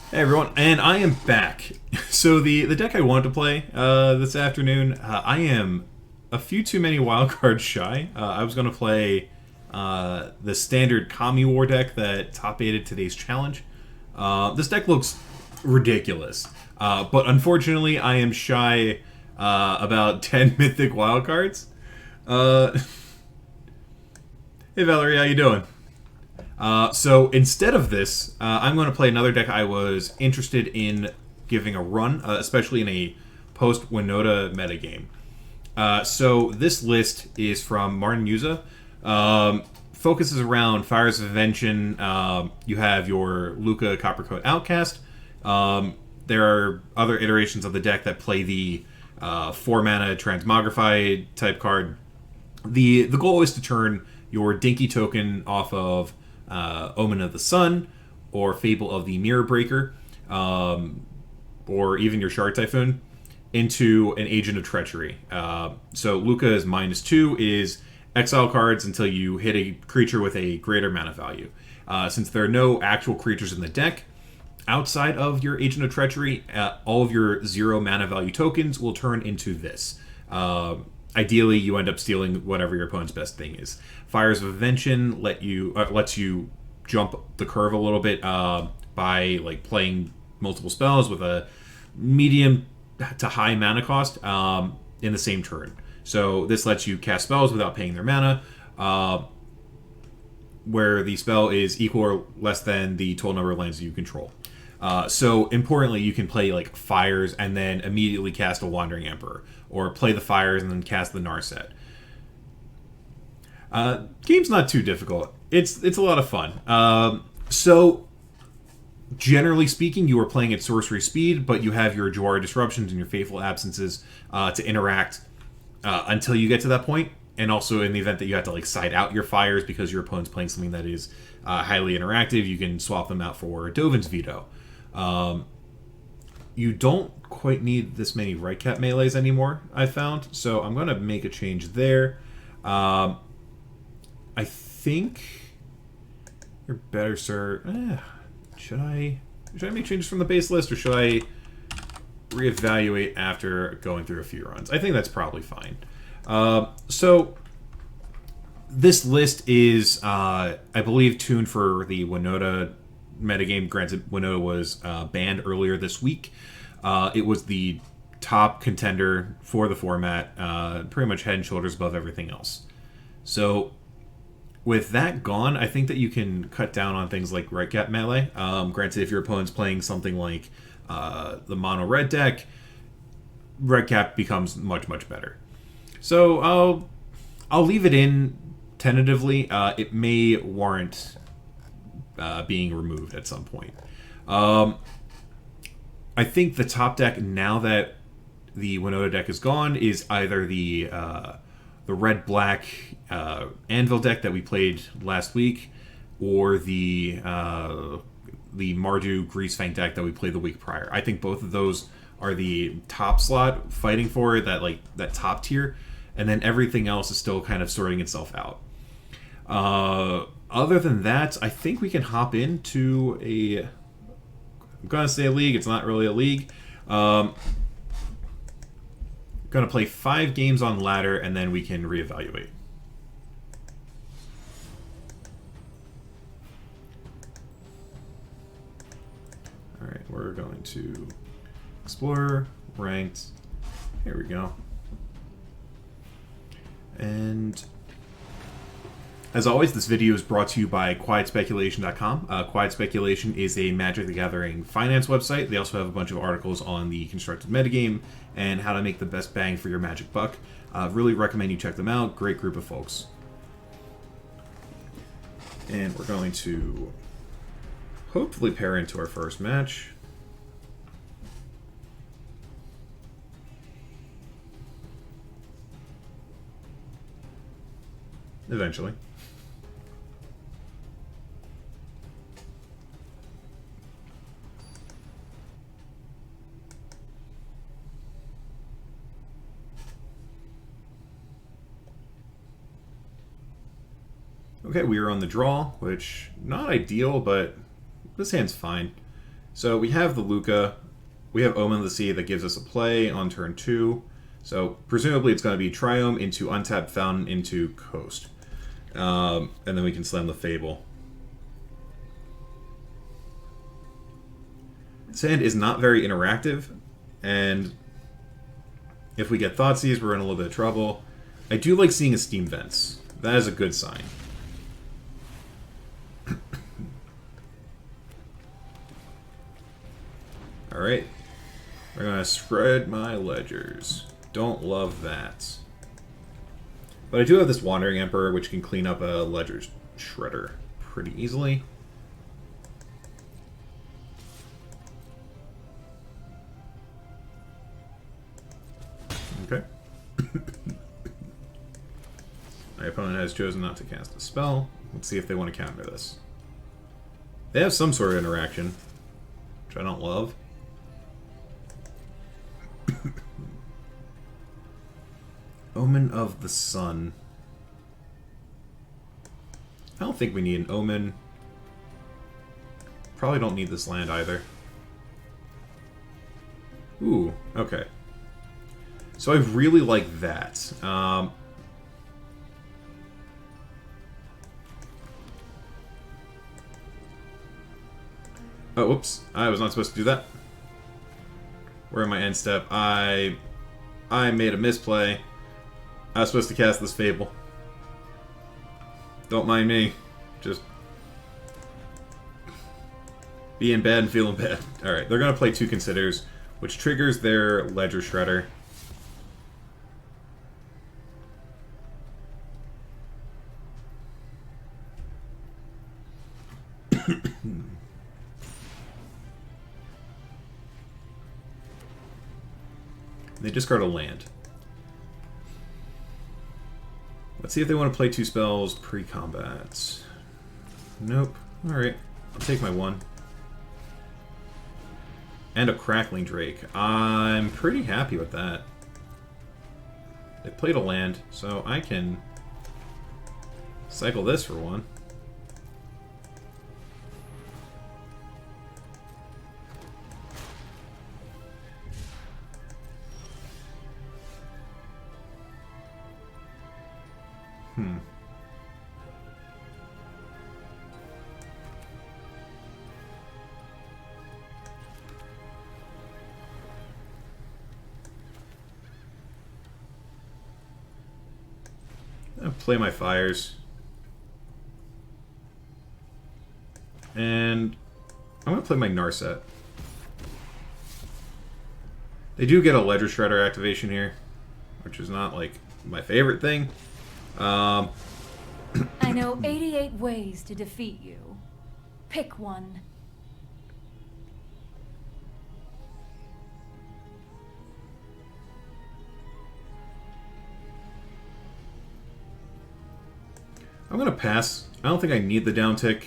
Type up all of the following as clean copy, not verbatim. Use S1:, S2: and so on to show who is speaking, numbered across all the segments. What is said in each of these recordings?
S1: Hey everyone, and I am back. So the deck I wanted to play this afternoon, I am a few too many wildcards shy. I was going to play the standard Kami War deck that top aided today's challenge. This deck looks ridiculous, but unfortunately I am shy about 10 mythic wildcards. Uh, hey Valerie, how you doing? So instead of this, I'm going to play another deck I was interested in giving a run, especially in a post Winota metagame. So this list is from Martin Yuza. Focuses around Fires of Invention. You have your Luca Coppercoat Outcast. There are other iterations of the deck that play the 4 mana Transmogrify type card. The goal is to turn your Dinky token off of Omen of the Sun, or Fable of the Mirror Breaker, or even your Shard Typhoon, into an Agent of Treachery. So Luca's -2 is exile cards until you hit a creature with a greater mana value. Since there are no actual creatures in the deck, outside of your Agent of Treachery, all of your 0 mana value tokens will turn into this. Ideally, you end up stealing whatever your opponent's best thing is. Fires of Invention lets you jump the curve a little bit by like playing multiple spells with a medium to high mana cost in the same turn. So this lets you cast spells without paying their mana, where the spell is equal or less than the total number of lands that you control. So importantly, you can play like Fires and then immediately cast a Wandering Emperor, or play the Fires and then cast the Narset. Game's not too difficult. It's a lot of fun. So generally speaking, you are playing at sorcery speed, but you have your Jawara Disruptions and your Fateful Absences to interact until you get to that point. And also in the event that you have to like side out your Fires because your opponent's playing something that is highly interactive, you can swap them out for Dovin's Veto. You don't quite need this many right cap melees anymore, I've found. So I'm going to make a change there. I think you're better, sir. Should I make changes from the base list, or should I reevaluate after going through a few runs? I think that's probably fine. So this list is, I believe, tuned for the Winota metagame. Granted, Winota was banned earlier this week. It was the top contender for the format, pretty much head and shoulders above everything else. So with that gone, I think that you can cut down on things like right cap melee. Granted, if your opponent's playing something like the mono red deck, red cap becomes much better. So I'll leave it in tentatively. It may warrant being removed at some point. I think the top deck, now that the Winota deck is gone, is either the red-black Anvil deck that we played last week, or the Mardu Greasefang deck that we played the week prior. I think both of those are the top slot, fighting for that top tier, and then everything else is still kind of sorting itself out. Other than that, I think we can hop into I'm gonna say a league. It's not really a league. Gonna play 5 games on ladder, and then we can reevaluate. All right, we're going to Explorer, Ranked. Here we go. And as always, this video is brought to you by QuietSpeculation.com. Quiet Speculation is a Magic the Gathering finance website. They also have a bunch of articles on the constructed metagame and how to make the best bang for your Magic buck. Really recommend you check them out. Great group of folks. And we're going to hopefully pair into our first match. Eventually. Okay, we are on the draw, which not ideal, but this hand's fine. So we have the Luca. We have Omen of the Sea that gives us a play on turn 2. So presumably it's going to be Triome into Untapped Fountain into Coast. And then we can slam the Fable. Sand is not very interactive, and if we get Thoughtseize, we're in a little bit of trouble. I do like seeing a Steam Vents. That is a good sign. Alright. We're going to spread my ledgers. Don't love that. But I do have this Wandering Emperor, which can clean up a ledger shredder pretty easily. Okay. My opponent has chosen not to cast a spell. Let's see if they want to counter this. They have some sort of interaction, which I don't love. Omen of the Sun. I don't think we need an Omen. Probably don't need this land either. Ooh, okay. So I really like that. Oh, whoops. I was not supposed to do that. Where am I end step? I made a misplay. I was supposed to cast this Fable. Don't mind me. Just being bad and feeling bad. Alright, they're going to play 2 Considers, which triggers their Ledger Shredder. They discard a land. Let's see if they want to play 2 spells pre-combat. Nope. Alright. I'll take my 1. And a Crackling Drake. I'm pretty happy with that. They played a land, so I can cycle this for 1. I'll play my fires. And I'm going to play my Narset. They do get a Ledger Shredder activation here, which is not, like, my favorite thing.
S2: I know 88 ways to defeat you. Pick one.
S1: I'm going to pass. I don't think I need the downtick.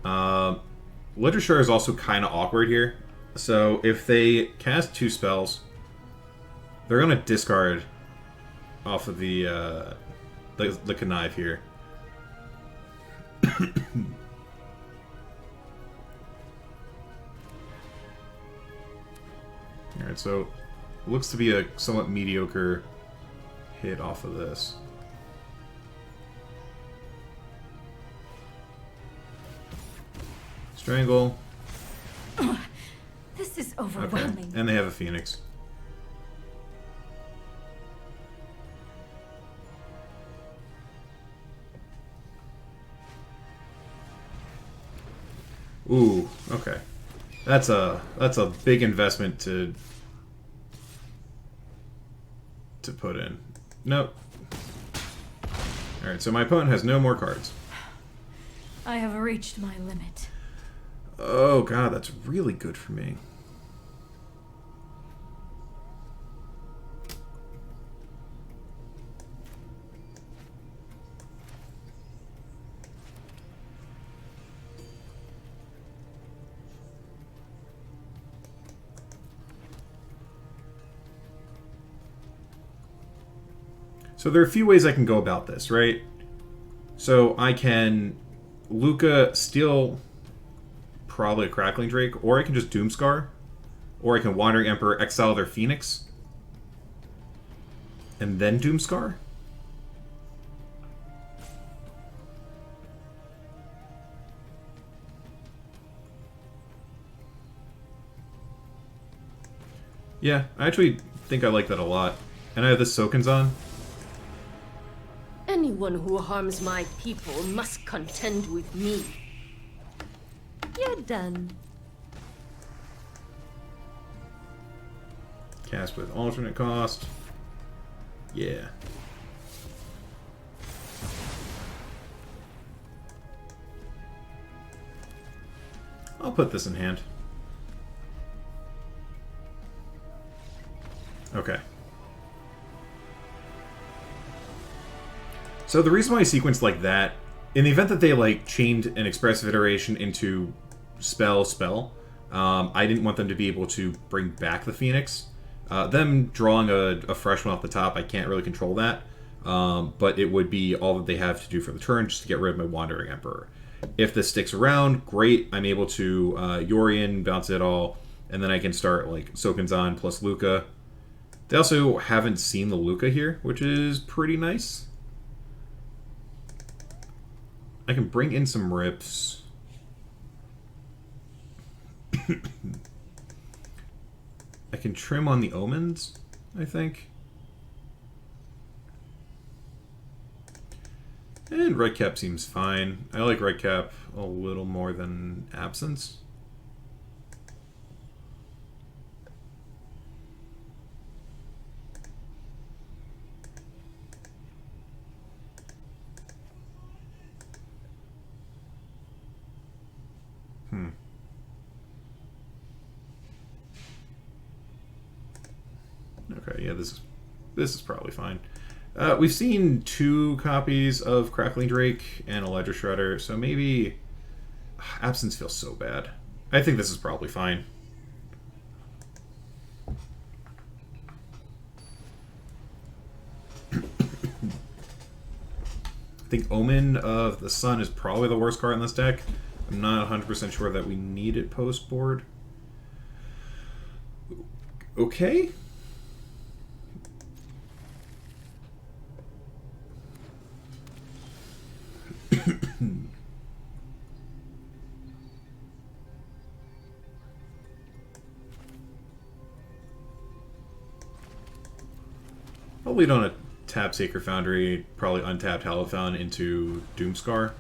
S1: Ledger Shredder is also kind of awkward here. So if they cast 2 spells, they're going to discard off of the connive here. Alright, so looks to be a somewhat mediocre hit off of this. Strangle.
S2: This is overwhelming.
S1: Okay. And they have a Phoenix. Ooh, okay. That's a big investment to put in. Nope. Alright, so my opponent has no more cards.
S2: I have reached my limit.
S1: Oh god, that's really good for me. So there are a few ways I can go about this, right? So I can Luca steal probably a Crackling Drake, or I can just Doomscar, or I can Wandering Emperor, exile their Phoenix, and then Doomscar. Yeah, I actually think I like that a lot. And I have this Soken's on.
S3: Anyone who harms my people must contend with me. You're done.
S1: Cast with alternate cost. Yeah. I'll put this in hand. Okay. So the reason why I sequenced like that, in the event that they like chained an expressive iteration into spell, I didn't want them to be able to bring back the Phoenix. Them drawing a fresh one off the top, I can't really control that. But it would be all that they have to do for the turn, just to get rid of my Wandering Emperor. If this sticks around, great. I'm able to Yorion, bounce it all, and then I can start like Sokenzan plus Luca. They also haven't seen the Luca here, which is pretty nice. I can bring in some rips. I can trim on the omens, I think. And Red Cap seems fine. I like Red Cap a little more than Absence. Okay, yeah, this is probably fine. We've seen 2 copies of Crackling Drake and a Ledger Shredder, so maybe Absence feels so bad. I think this is probably fine. I think Omen of the Sun is probably the worst card in this deck. I'm not 100% sure that we need it post-board. Okay. I'll lead on a tap Sacred Foundry, probably untapped Hallowed Fountain into Doomscar.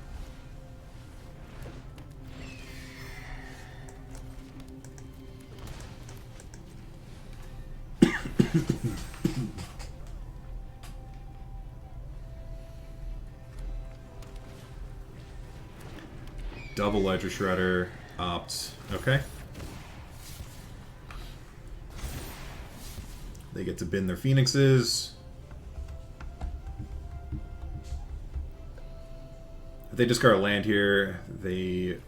S1: Double Ledger Shredder, opt. Okay. They get to bin their Phoenixes. If they discard a land here, they...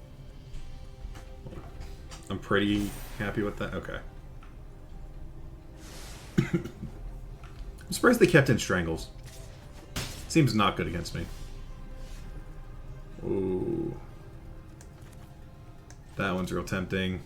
S1: I'm pretty happy with that. Okay. I'm surprised they kept in Strangles. Seems not good against me. Ooh. That one's real tempting.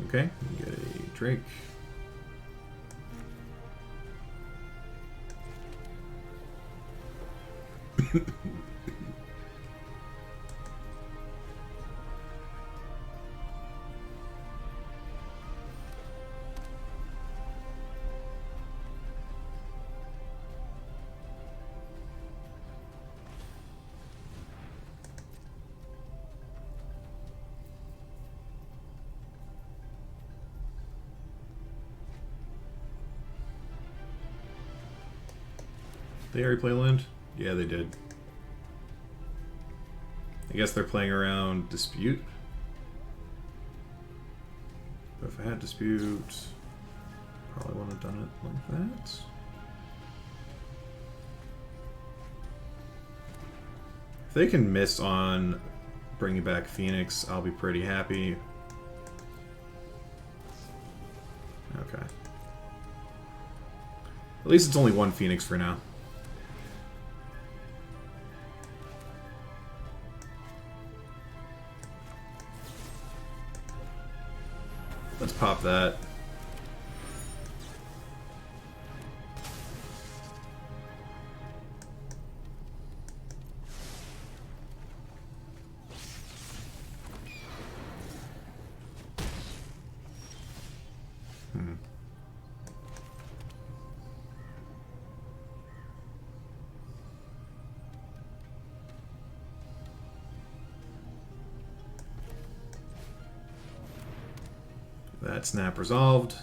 S1: Okay, we get a Drake. They already play land? Yeah, they did. I guess they're playing around Dispute. But if I had Dispute, probably wouldn't have done it like that. If they can miss on bringing back Phoenix, I'll be pretty happy. Okay. At least it's only one Phoenix for now. Let's pop that. That snap resolved.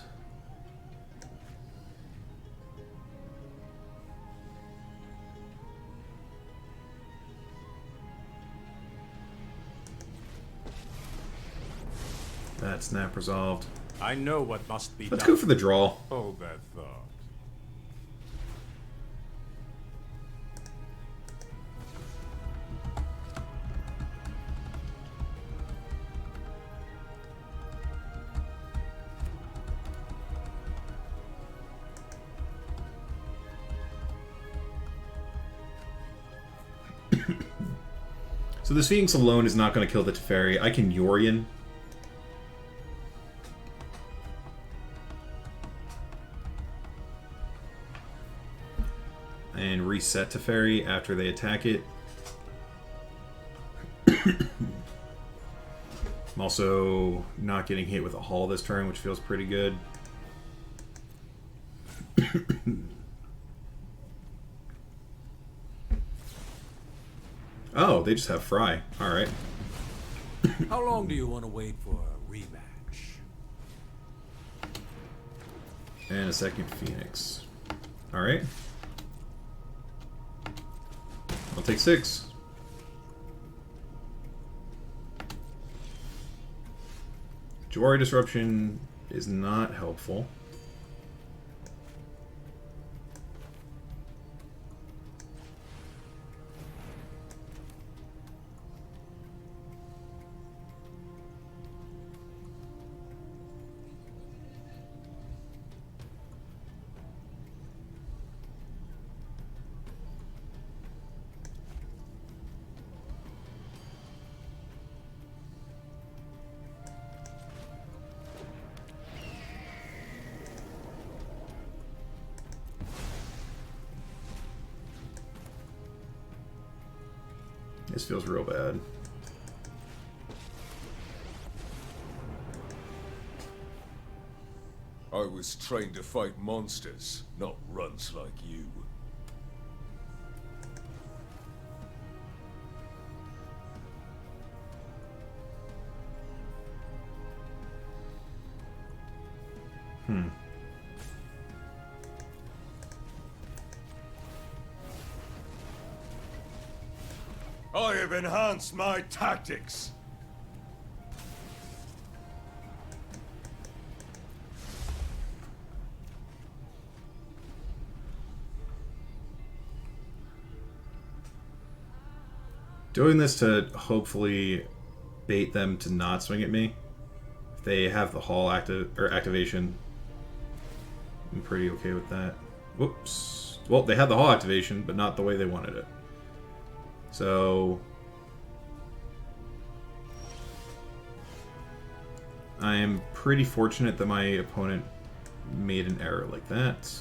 S1: That snap resolved.
S4: I know what must be
S1: Let's
S4: done.
S1: go for the draw.
S4: Hold that thought.
S1: So this Phoenix alone is not going to kill the Teferi. I can Yorion. And reset Teferi after they attack it. I'm also not getting hit with a Hull this turn, which feels pretty good. Oh, they just have Fry. Alright.
S4: How long do you want to wait for a rematch?
S1: And a second Phoenix. Alright. I'll take 6. Jawari Disruption is not helpful. This feels real bad.
S5: I was trained to fight monsters, not runts like you. I have enhanced my tactics.
S1: Doing this to hopefully bait them to not swing at me. If they have the Hull activation, I'm pretty okay with that. Whoops. Well, they had the Hull activation, but not the way they wanted it. So I am pretty fortunate that my opponent made an error like that.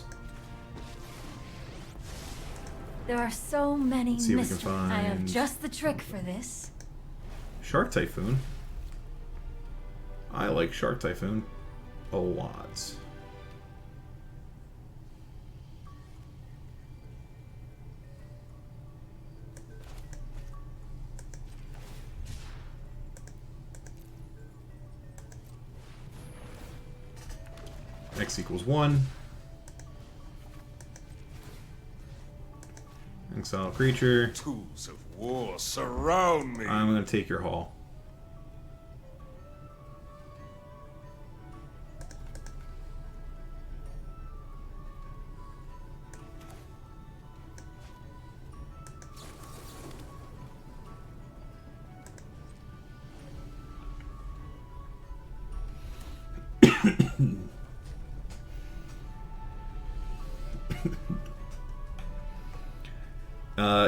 S2: There are so many
S1: Let's see if we can
S2: mysteries. I have
S1: find-
S2: just the trick for this.
S1: Shark Typhoon. I like Shark Typhoon a lot. X equals 1. Exile creature.
S5: Tools of war surround me.
S1: I'm going to take your Hull.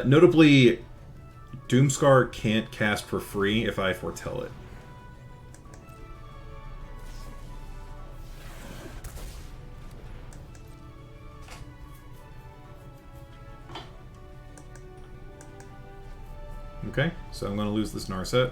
S1: Notably, Doomscar can't cast for free if I foretell it. Okay, so I'm going to lose this Narset.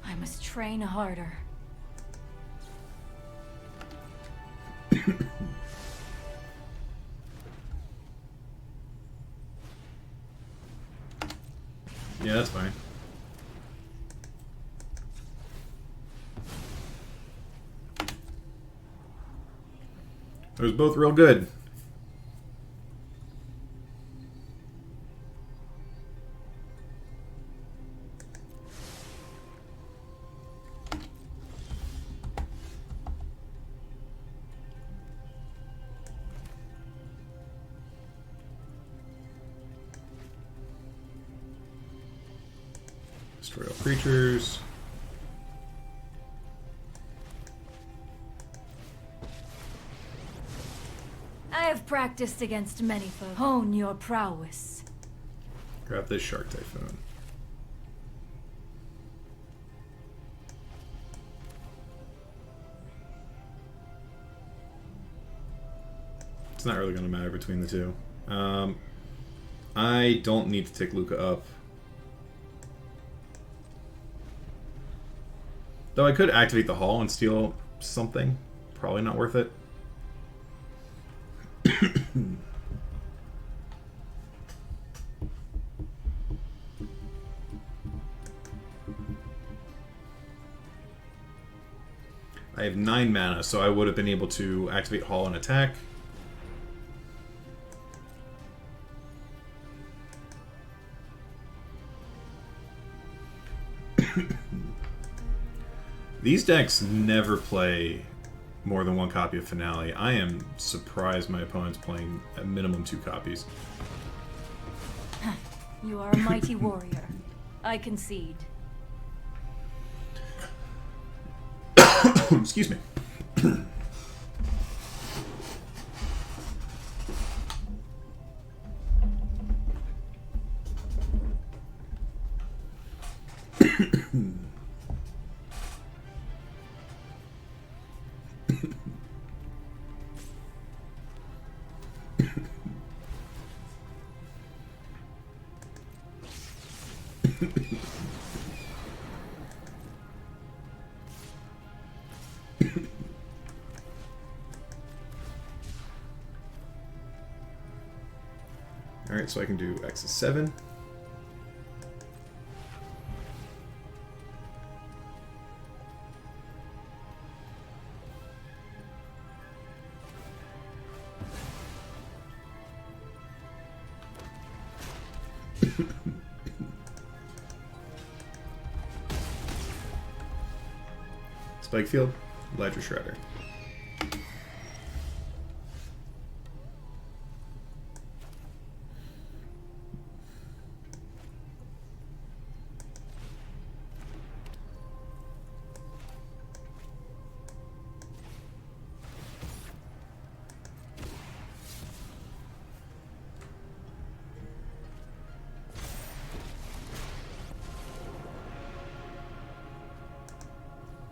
S2: I must train harder.
S1: Yeah, that's fine. It was both real good. Destroy all creatures.
S2: I have practiced against many foes. Hone your prowess.
S1: Grab this Shark Typhoon. It's not really going to matter between the two. I don't need to take Luca up. Though I could activate the Hall and steal something. Probably not worth it. I have 9 mana, so I would have been able to activate Hall and attack. These decks never play more than one copy of Finale. I am surprised my opponent's playing at minimum 2 copies.
S2: You are a mighty warrior. I concede.
S1: Excuse me. Alright, so I can do X is 7. Spike Field, Ledger Shredder.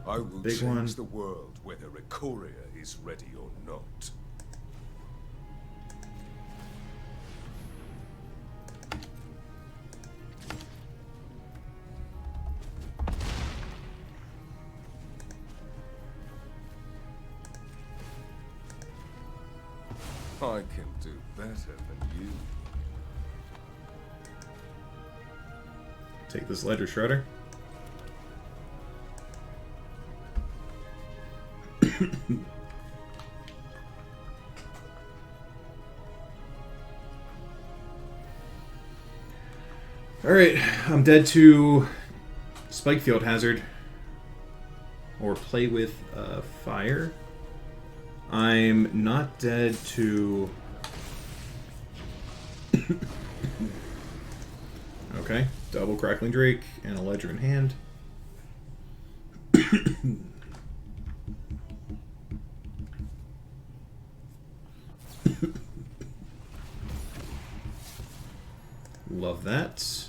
S5: I will
S1: Big
S5: change
S1: one.
S5: the world whether Ikoria is ready or not. I can do better than you.
S1: Take this Ledger Shredder. Alright, I'm dead to Spike Field Hazard. Or Play with Fire. I'm not dead to... Okay, double Crackling Drake and a Ledger in hand. Love that.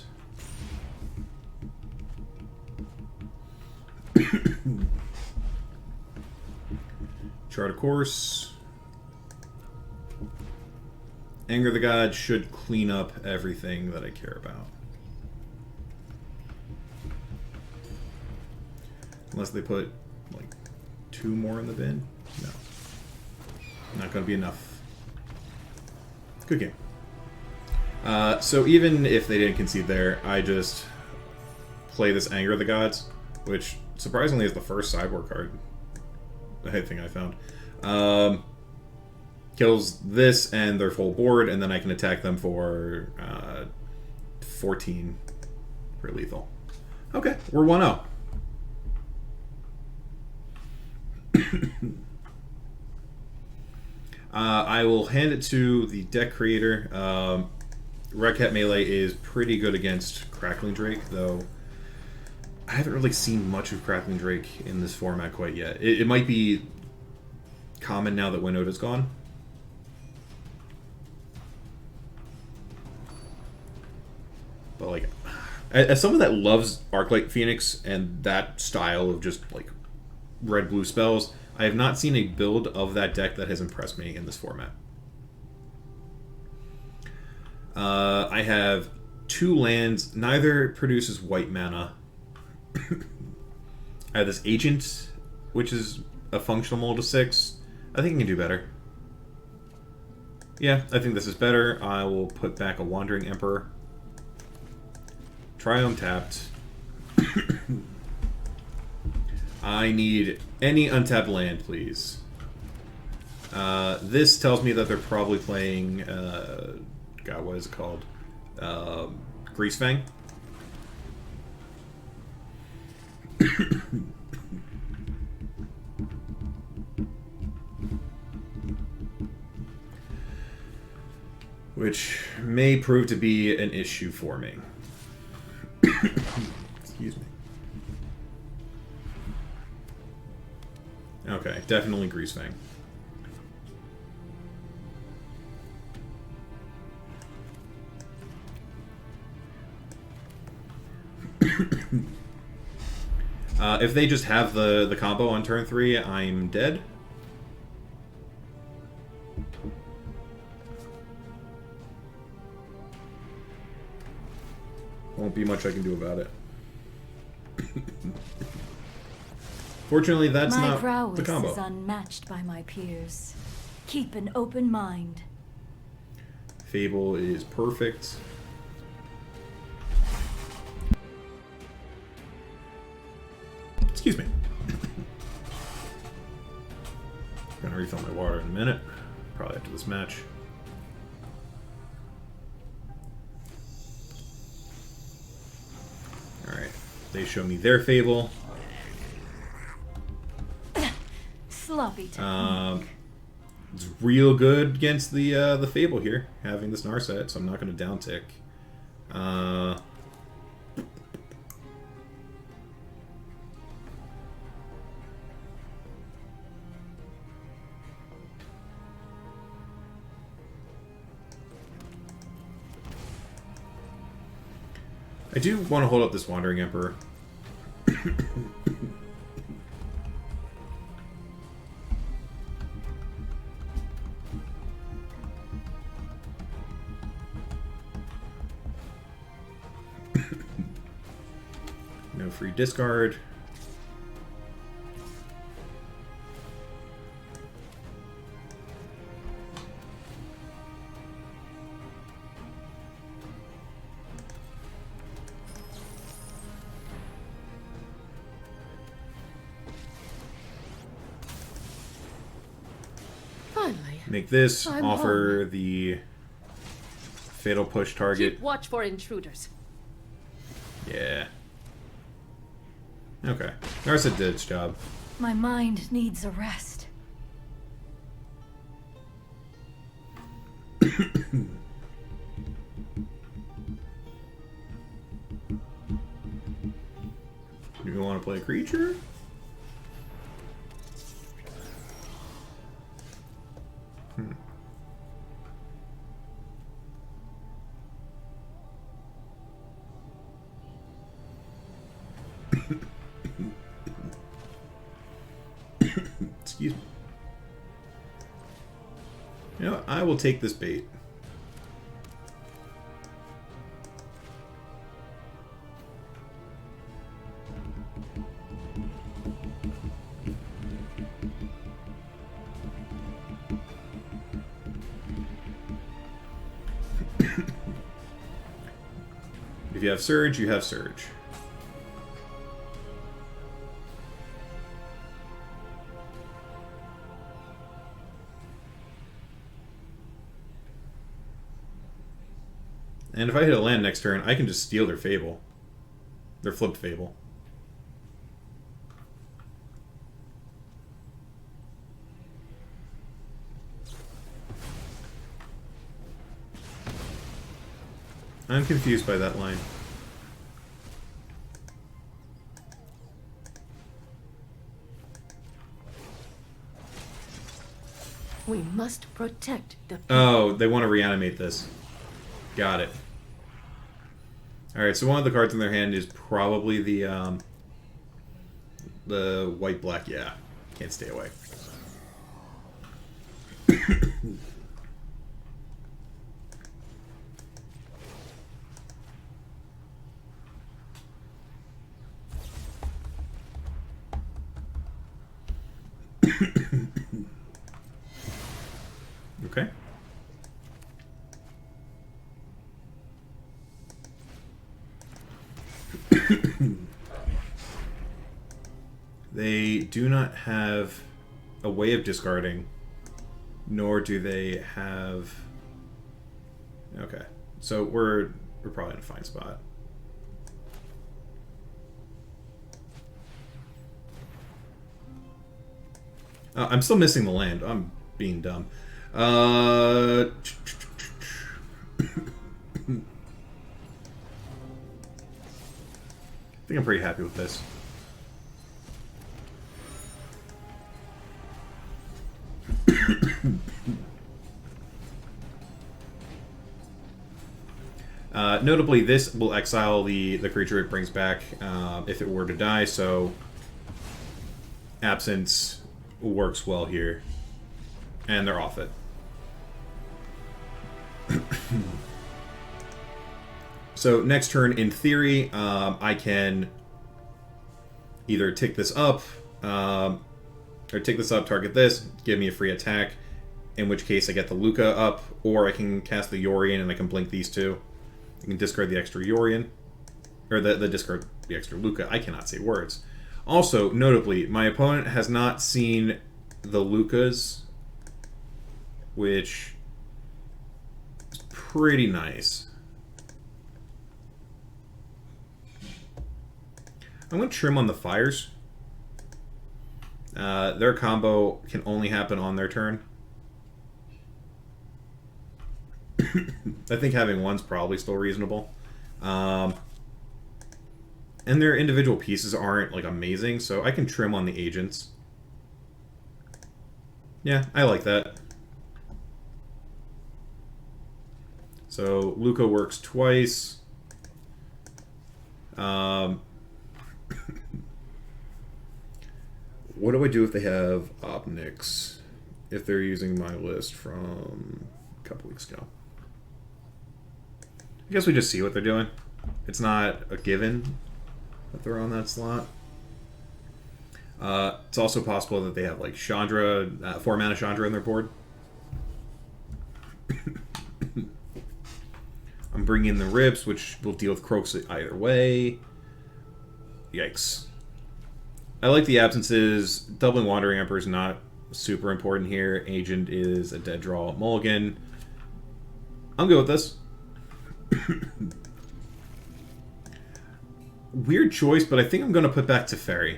S1: Chart a course. Anger the God should clean up everything that I care about. Unless they put, like, 2 more in the bin? No. Not going to be enough. Good game. So even if they didn't concede there, I just play this Anger of the Gods, which surprisingly is the first sideboard card I think I found. Kills this and their full board, and then I can attack them for 14 for lethal. Okay, we're 1-0. I will hand it to the deck creator. Red Cat Melee is pretty good against Crackling Drake, though I haven't really seen much of Crackling Drake in this format quite yet. It might be common now that Winnow is gone. But, like, as someone that loves Arclight Phoenix and that style of just, like, red-blue spells, I have not seen a build of that deck that has impressed me in this format. I have 2 lands. Neither produces white mana. I have this Agent, which is a functional mold of 6. I think I can do better. Yeah, I think this is better. I will put back a Wandering Emperor. Triome tapped. I need any untapped land, please. This tells me that they're probably playing... God, what is it called? Greasefang. Which may prove to be an issue for me. Excuse me. Okay, definitely Greasefang. If they just have the combo on turn 3, I'm dead. Won't be much I can do about it. Fortunately, that's
S2: my
S1: not
S2: prowess
S1: the combo.
S2: is unmatched by my peers. Keep an open mind.
S1: Fable is perfect. Excuse me. Gonna refill my water in a minute. Probably after this match. Alright. They show me their Fable.
S2: Sloppy technique.
S1: It's real good against the Fable here, having this Narset, so I'm not going to downtick. I do want to hold up this Wandering Emperor. No free discard.
S3: Finally.
S1: Make this,
S3: I'm
S1: offer the Fatal Push target.
S3: Keep watch for intruders.
S1: Yeah. Okay. Narsa did its job.
S2: My mind needs a rest.
S1: You want to play a creature? Excuse me. You know, I will take this bait. If you have Surge, you have Surge. And if I hit a land next turn, I can just steal their Fable. Their flipped Fable. I'm confused by that line.
S3: We must protect the people.
S1: Oh, they want to reanimate this. Got it. Alright, so one of the cards in their hand is probably the white-black. Yeah, can't stay away. Okay. They do not have a way of discarding, nor do they have... Okay, so we're probably in a fine spot. I'm still missing the land. I'm being dumb. I think I'm pretty happy with this. Notably, this will exile the creature it brings back if it were to die, so Absence works well here. And they're off it. So next turn, in theory, I can either tick this up, or tick this up, target this, give me a free attack, in which case I get the Luca up, or I can cast the Yorion and I can blink these two. I can discard the extra Yorion, or the discard the extra Luca. I cannot say words. Also, notably, my opponent has not seen the Lucas, which is pretty nice. I'm going to trim on the fires. Their combo can only happen on their turn. I think having one's probably still reasonable. And their individual pieces aren't like amazing, so I can trim on the agents. Yeah, I like that. So Luca works twice. What do I do if they have Obnix? If they're using my list from a couple weeks ago. I guess we just see what they're doing. It's not a given that they're on that slot. It's also possible that they have like Chandra, 4-mana Chandra on their board. I'm bringing in the Rips, which will deal with Croaks either way. Yikes. I like the absences. Doubling Wandering Emperor is not super important here. Agent is a dead draw mulligan. I'm good with this. weird choice, but I think I'm going to put back Teferi.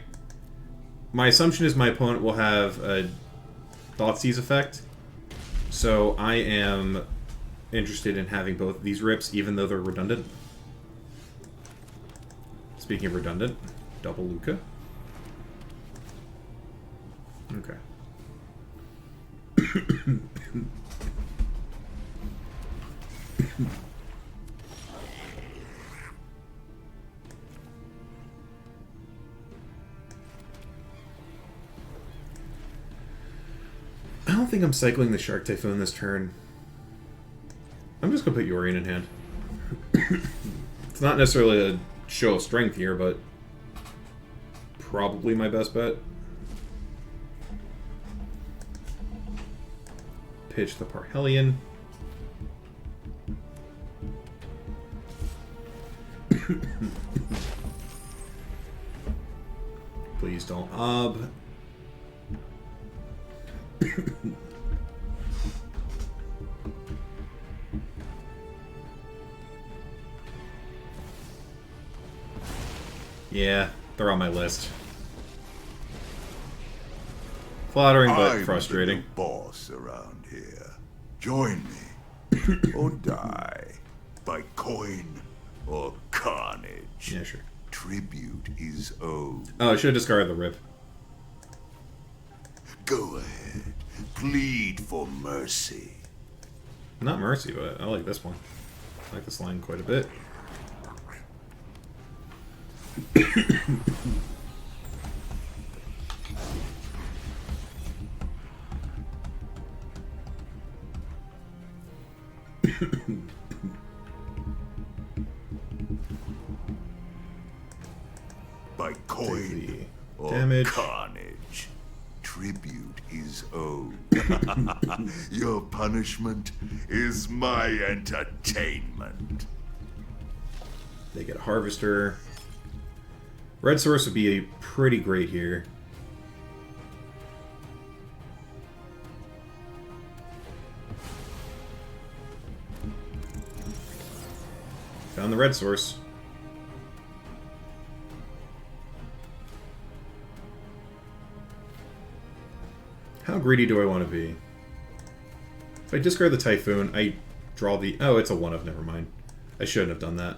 S1: My assumption is my opponent will have a Thoughtseize effect, so I am interested in having both of these rips, even though they're redundant. Speaking of redundant, double Luca. Okay. I don't think I'm cycling the Shark Typhoon this turn. I'm just gonna put Yorion in hand. It's not necessarily a show of strength here, but probably my best bet. Pitch the Parhelion. Please don't ob. Yeah, they're on my list. Flattering, but frustrating.
S6: I'm the boss around here. Join me, or die by coin or carnage.
S1: Yeah, sure.
S6: Tribute is owed.
S1: Oh, I should have discarded the rip.
S6: Go ahead, plead for mercy.
S1: Not mercy, but I like this one. I like this line quite a bit.
S6: By coin or
S1: damage.
S6: carnage, tribute is owed. Your punishment is my entertainment.
S1: They get a Harvester. Red Source would be pretty great here. Found the Red Source. How greedy do I want to be? If I discard the Typhoon, I draw the... Oh, it's a 1-of, never mind. I shouldn't have done that.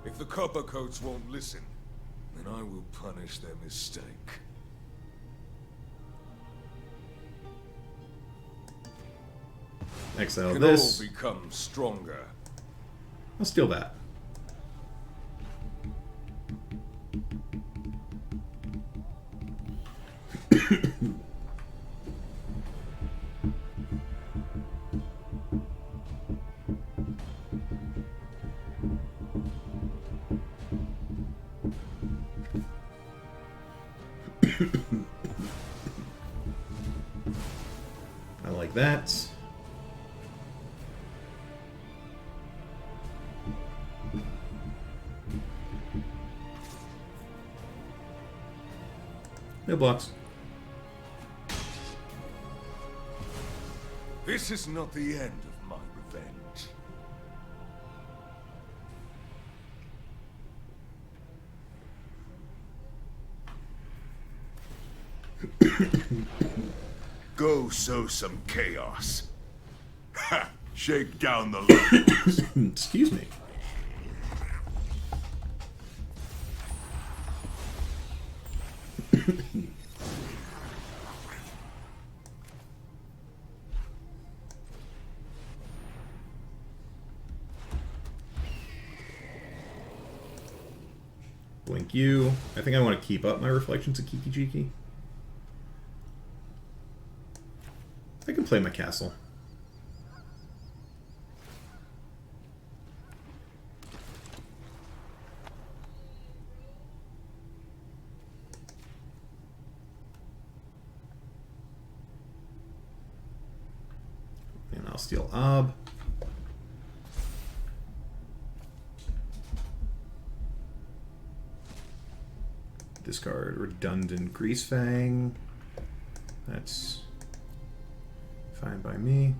S5: If the copper coats won't listen, then I will punish their mistake.
S1: Exile
S5: Can
S1: this.
S5: all become stronger.
S1: I'll steal that. I like that. No blocks.
S5: This is not the end of my revenge.
S6: Go sow some chaos. Ha! Shake down the levels.
S1: Excuse me. Blink you. I think I want to keep up my Reflections of Kiki Jiki. I can play my castle. And I'll steal Ob. Discard redundant Grease Fang. That's fine by me.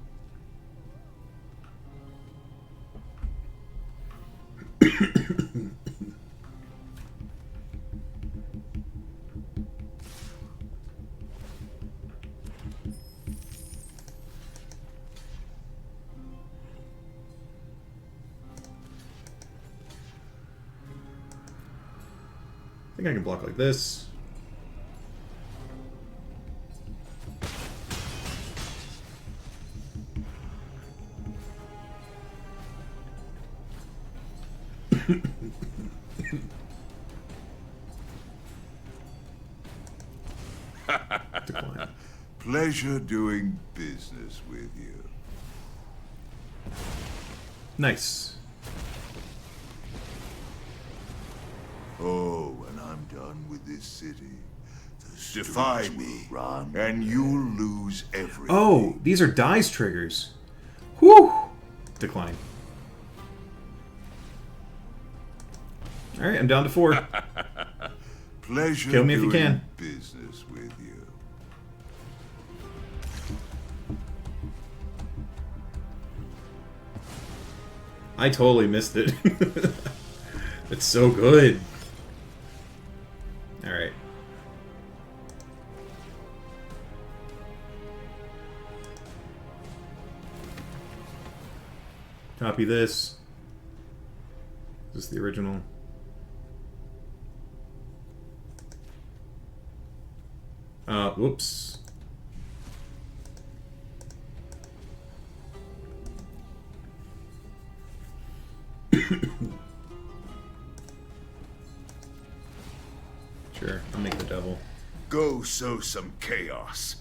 S1: I think I can block like this. Decline.
S6: Pleasure doing business with you.
S1: Nice.
S6: Oh, when I'm done with this city, the defy me, run, and you'll lose everything.
S1: Oh, these are dice triggers. Whew. Decline. All right, I'm down to 4.
S6: Pleasure
S1: Kill me if you
S6: doing
S1: can.
S6: business with you.
S1: I totally missed it. It's so good. All right. Copy this. Is this the original? Whoops. Sure, I'll make the devil.
S6: Go sow some chaos.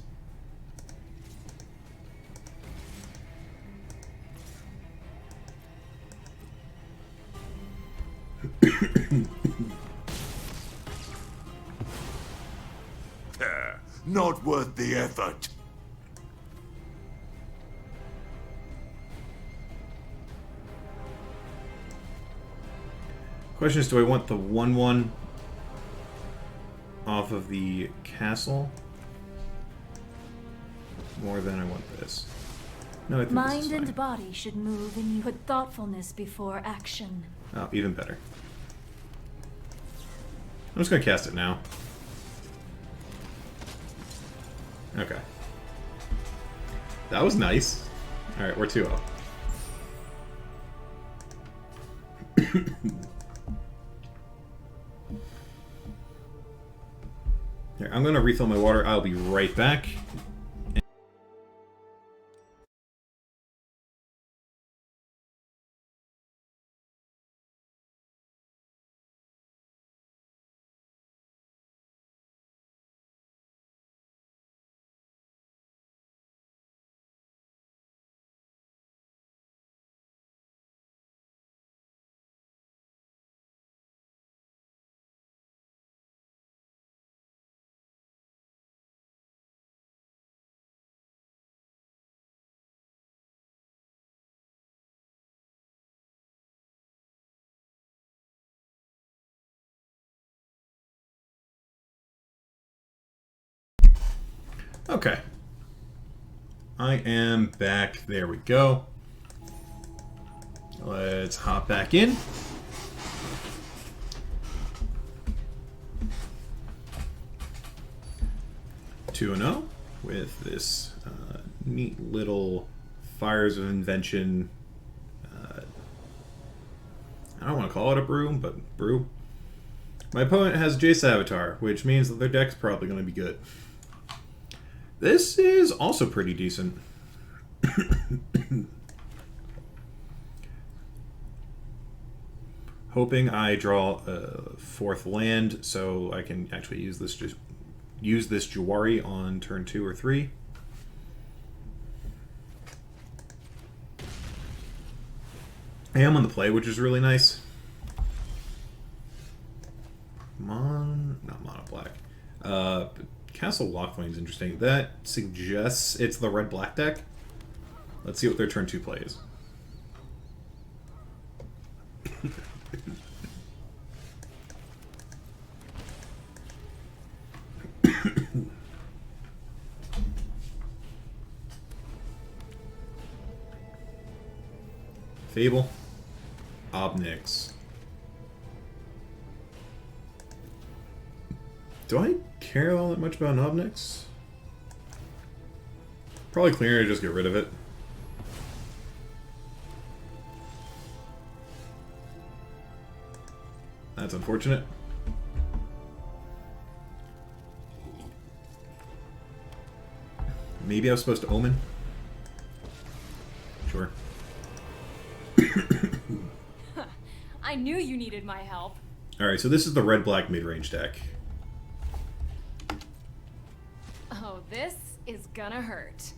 S6: Not worth the effort.
S1: Question is, do I want the 1/1 off of the castle more than I want this? No, I think this is
S2: Mind
S1: fine.
S2: and body should move, and you put thoughtfulness before action.
S1: Oh, even better. I'm just gonna cast it now. Okay. That was nice. Alright, we're 2-0. Here, I'm gonna refill my water. I'll be right back. Okay. I am back. There we go. Let's hop back in. Two and 0 with this neat little Fires of Invention. I don't want to call it a brew, but brew. My opponent has Jace Avatar, which means that their deck's probably going to be good. This is also pretty decent. Hoping I draw a 4th land so I can actually use this Jawari on turn 2 or 3. I am on the play, which is really nice. Not mono black. Castle Lockflame is interesting. That suggests it's the red-black deck. Let's see what their turn 2 play is. Fable. Obnix. Do I care all that much about an Obnix? Probably cleaner to just get rid of it. That's unfortunate. Maybe I was supposed to Omen? Sure.
S7: I knew you needed my help.
S1: Alright, so this is the red-black mid-range deck.
S7: Oh, this is gonna hurt.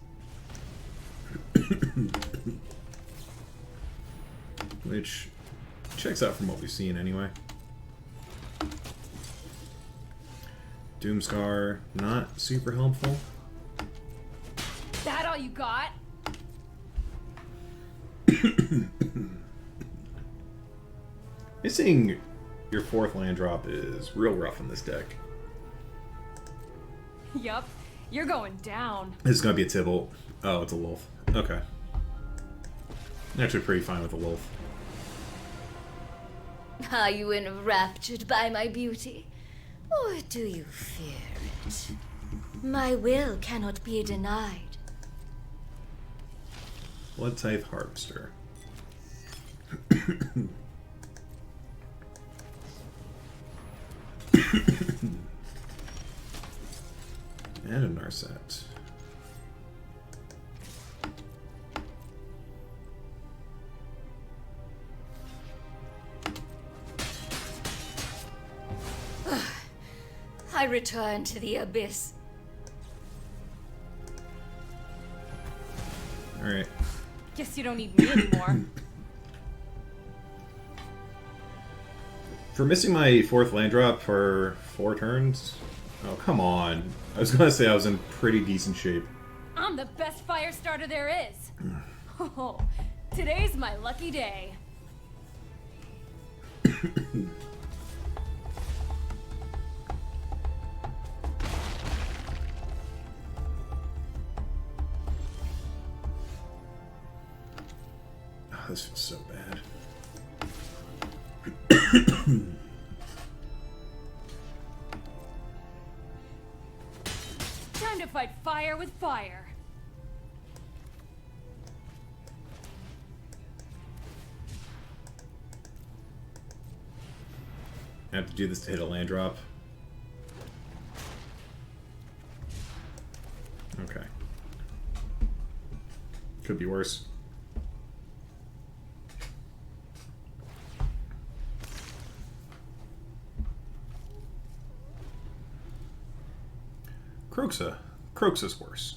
S1: Which checks out from what we've seen anyway. Doomscar, not super helpful.
S7: That all you got?
S1: Missing your 4th land drop is real rough in this deck.
S7: Yup, you're going down.
S1: This is going to be a Tibble. Oh, it's a Lulf. Okay. Actually pretty fine with a Lulf.
S2: Are you enraptured by my beauty? Or do you fear it? My will cannot be denied.
S1: Blood Tithe Harvester. And a Narset.
S2: I return to the abyss.
S1: Alright.
S7: Guess you don't need me anymore.
S1: For missing my 4th land drop for 4 turns? Oh, come on. I was gonna say I was in pretty decent shape.
S7: I'm the best fire starter there is. Oh, today's my lucky day.
S1: Oh, this feels so bad.
S7: Time to fight fire with fire.
S1: I have to do this to hit a land drop. Okay. Could be worse. Croxa. Croxa's worse.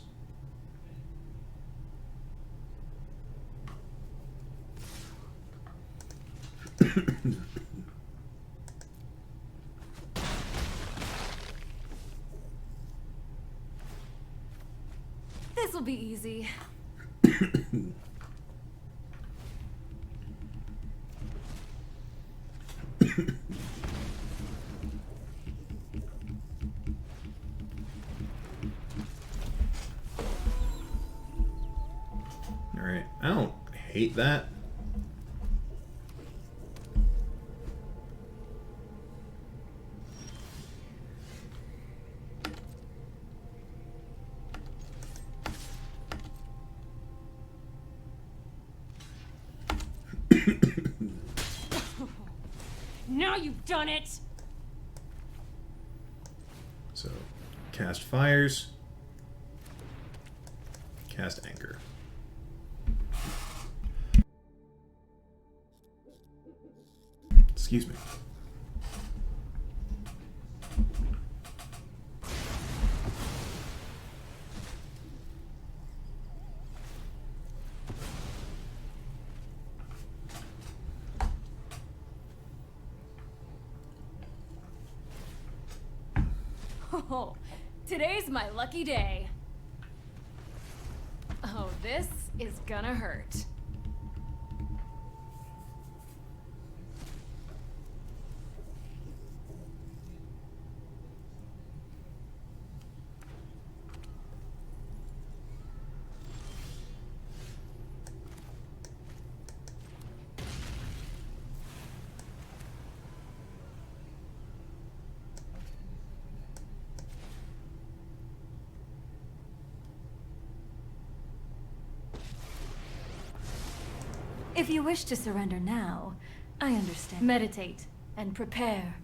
S7: This'll be easy.
S1: Alright, I don't hate that.
S7: Now you've done it!
S1: So, cast Fires. Cast Anchor. Excuse me.
S7: Oh, today's my lucky day. Oh, this is gonna hurt. If you wish to surrender now, I understand. Meditate and prepare.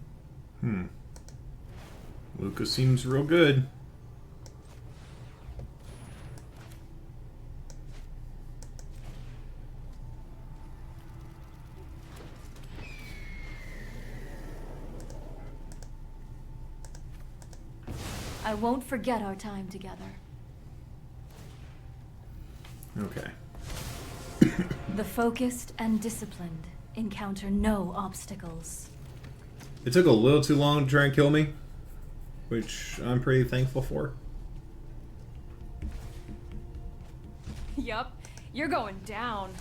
S1: Luca seems real good.
S7: I won't forget our time together.
S1: Okay.
S7: The focused and disciplined encounter no obstacles.
S1: It took a little too long to try and kill me, which I'm pretty thankful for.
S7: Yup, you're going down.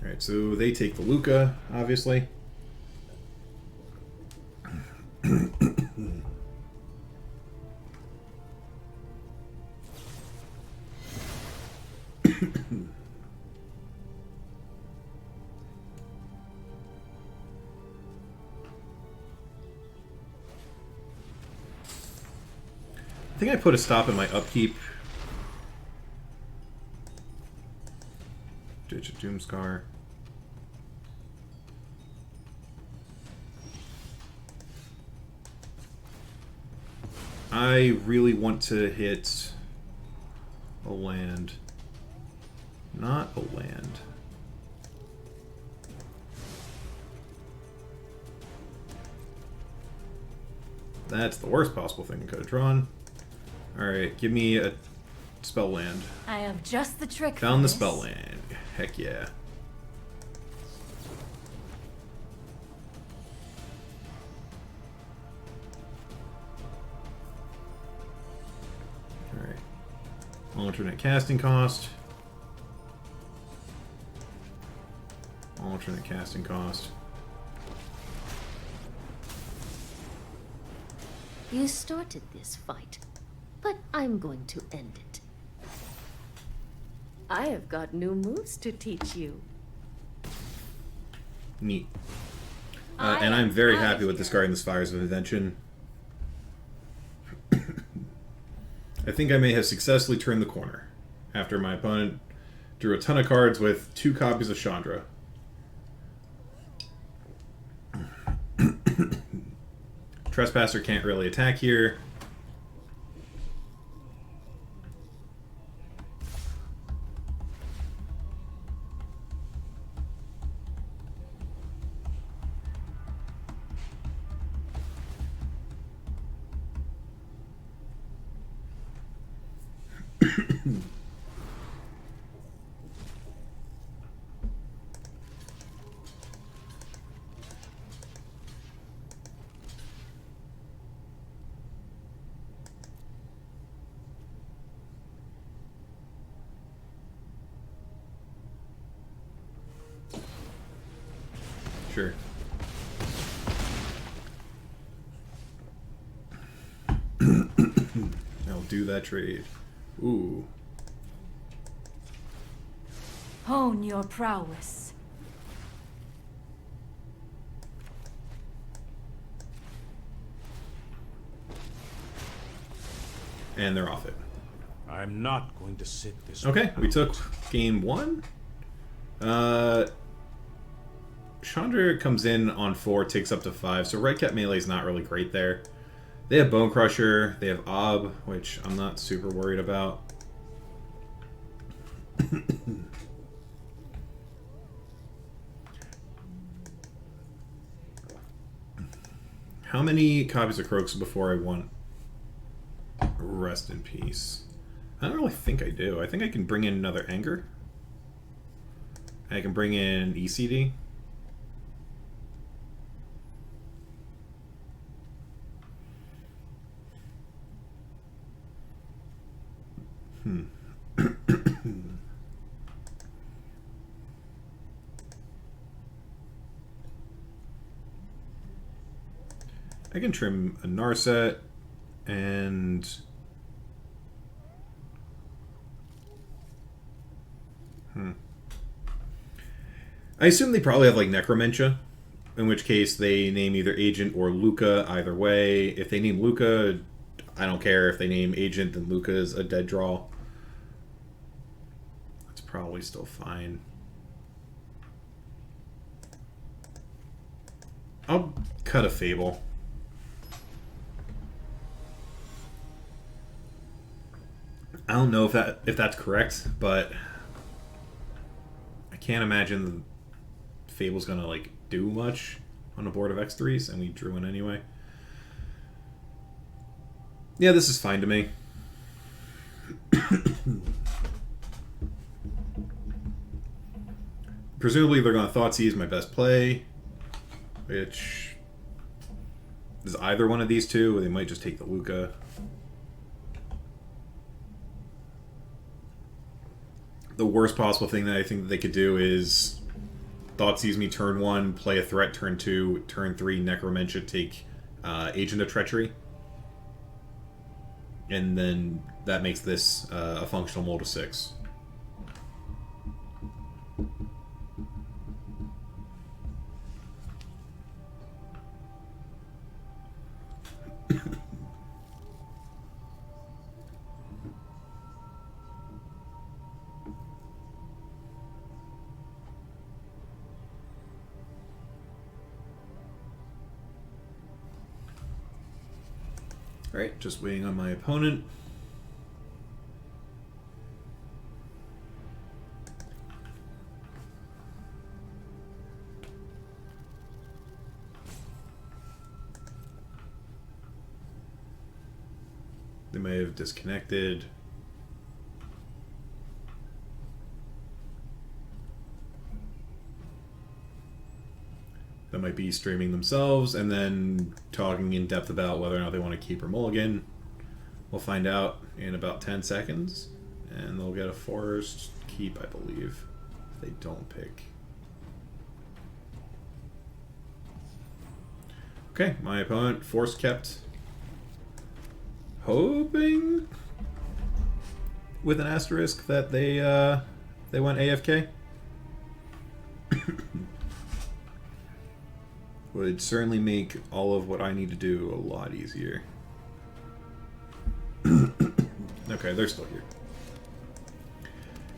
S1: Alright, so they take the Luca, obviously. I think I put a stop in my upkeep. Ditch a Doomscar. I really want to hit a land. Not a land. That's the worst possible thing I could have drawn. Alright, give me a spell land.
S7: I have just the trick.
S1: Found the
S7: for this.
S1: spell land. Heck yeah. Alright. Alternate casting cost. Alternate casting cost.
S3: You started this fight, but I'm going to end it. I have got new moves to teach you.
S1: Neat. And I'm very happy with discarding this Fires of Invention. I think I may have successfully turned the corner after my opponent drew a ton of cards with 2 copies of Chandra. Trespasser can't really attack here. Sure. I'll do that trade. Ooh.
S7: Hone your prowess.
S1: And they're off it.
S4: I'm not going to sit this.
S1: Okay, we took game 1. Chandra comes in on 4, takes up to 5, so Red Cap melee is not really great there. They have Bone Crusher, they have Ob, which I'm not super worried about. How many copies of Croaks before I want Rest in Peace? I don't really think I do. I think I can bring in another Anger. I can bring in ECD. I can trim a Narset and I assume they probably have like Necromentia, in which case they name either Agent or Luca either way. If they name Luca, I don't care if they name Agent and Luca is a dead draw. That's probably still fine. I'll cut a Fable. I don't know if that's correct, but I can't imagine Fable's gonna like do much on a board of X3s, and we drew one anyway. Yeah, this is fine to me. Presumably they're gonna Thoughtseize my best play, which is either one of these two, or they might just take the Luca. The worst possible thing that I think that they could do is Thoughtseize me turn 1, play a threat turn 2, turn 3, Necromentia, take Agent of Treachery. And then that makes this a functional mold of 6. Alright, just waiting on my opponent. They may have disconnected. That might be streaming themselves and then talking in depth about whether or not they want to keep or mulligan. We'll find out in about 10 seconds. And they'll get a forced keep, I believe, if they don't pick. Okay, my opponent force kept. Hoping with an asterisk that they went AFK. Would certainly make all of what I need to do a lot easier. Okay, they're still here.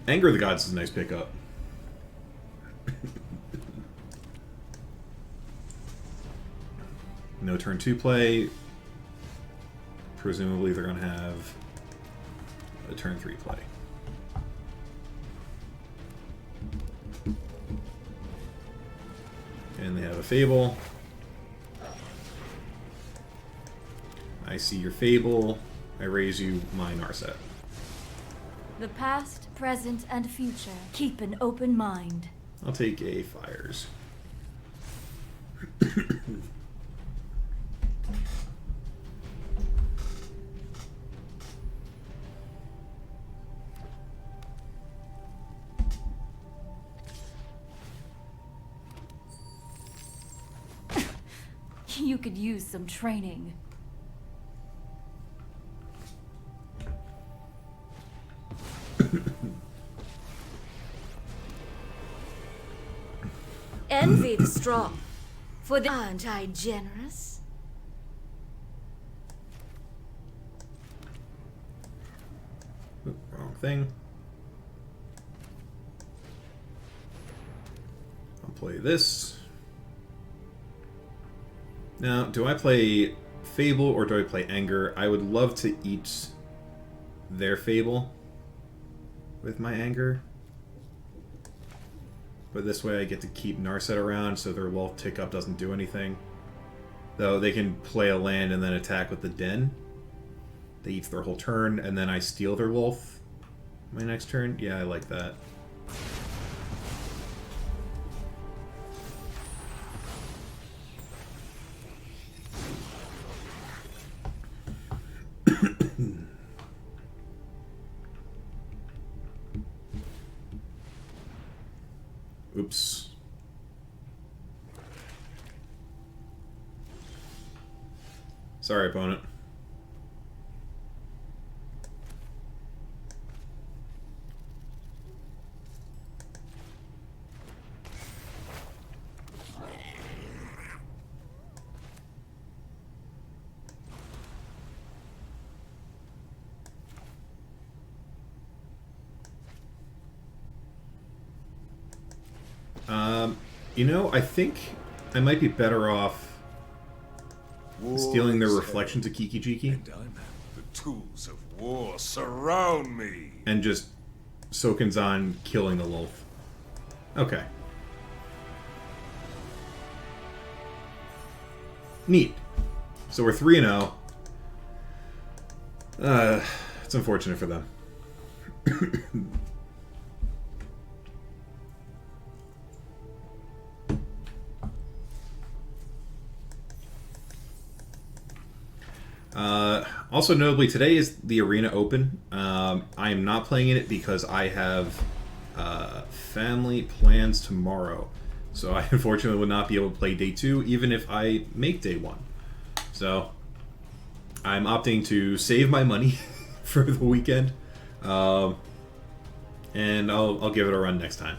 S1: Anger of the Gods is a nice pickup. No turn 2 play. Presumably they're going to have a turn 3 play. And they have a Fable. I see your Fable. I raise you my Narset.
S7: The past, present, and future. Keep an open mind.
S1: I'll take a Fires.
S7: You could use some training.
S2: Envy the strong, for aren't I generous?
S1: Oop, wrong thing. I'll play this. Now, do I play Fable or do I play Anger? I would love to eat their Fable with my Anger. But this way I get to keep Narset around so their Wolf Tick Up doesn't do anything. Though they can play a land and then attack with the Den. They eat their whole turn and then I steal their Wolf my next turn. Yeah, I like that. Oops. Sorry, opponent. You know, I think I might be better off stealing their reflection to Kiki Jiki
S5: And I'm the tools of war surround me.
S1: and just Soken's killing the Lolth. Okay. Neat. So we're 3-0. It's unfortunate for them. Also notably, today is the Arena Open. I am not playing in it because I have family plans tomorrow. So I unfortunately will not be able to play day 2, even if I make day 1. So I'm opting to save my money for the weekend, and I'll give it a run next time.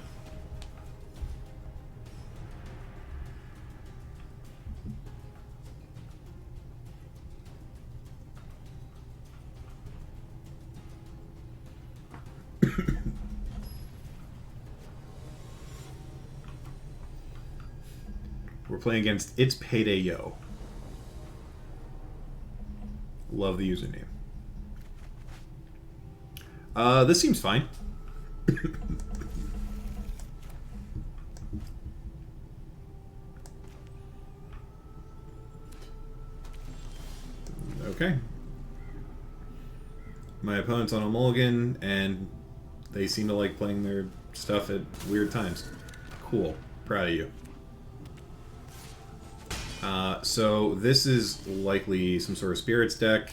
S1: We're playing against It's Payday Yo. Love the username. This seems fine. Okay. My opponent's on a mulligan, and they seem to like playing their stuff at weird times. Cool. Proud of you. So this is likely some sort of spirits deck.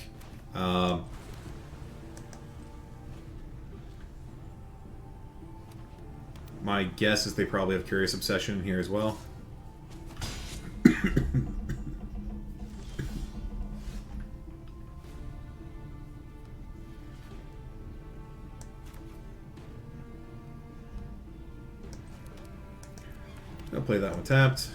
S1: My guess is they probably have Curious Obsession here as well. I'll play that one tapped.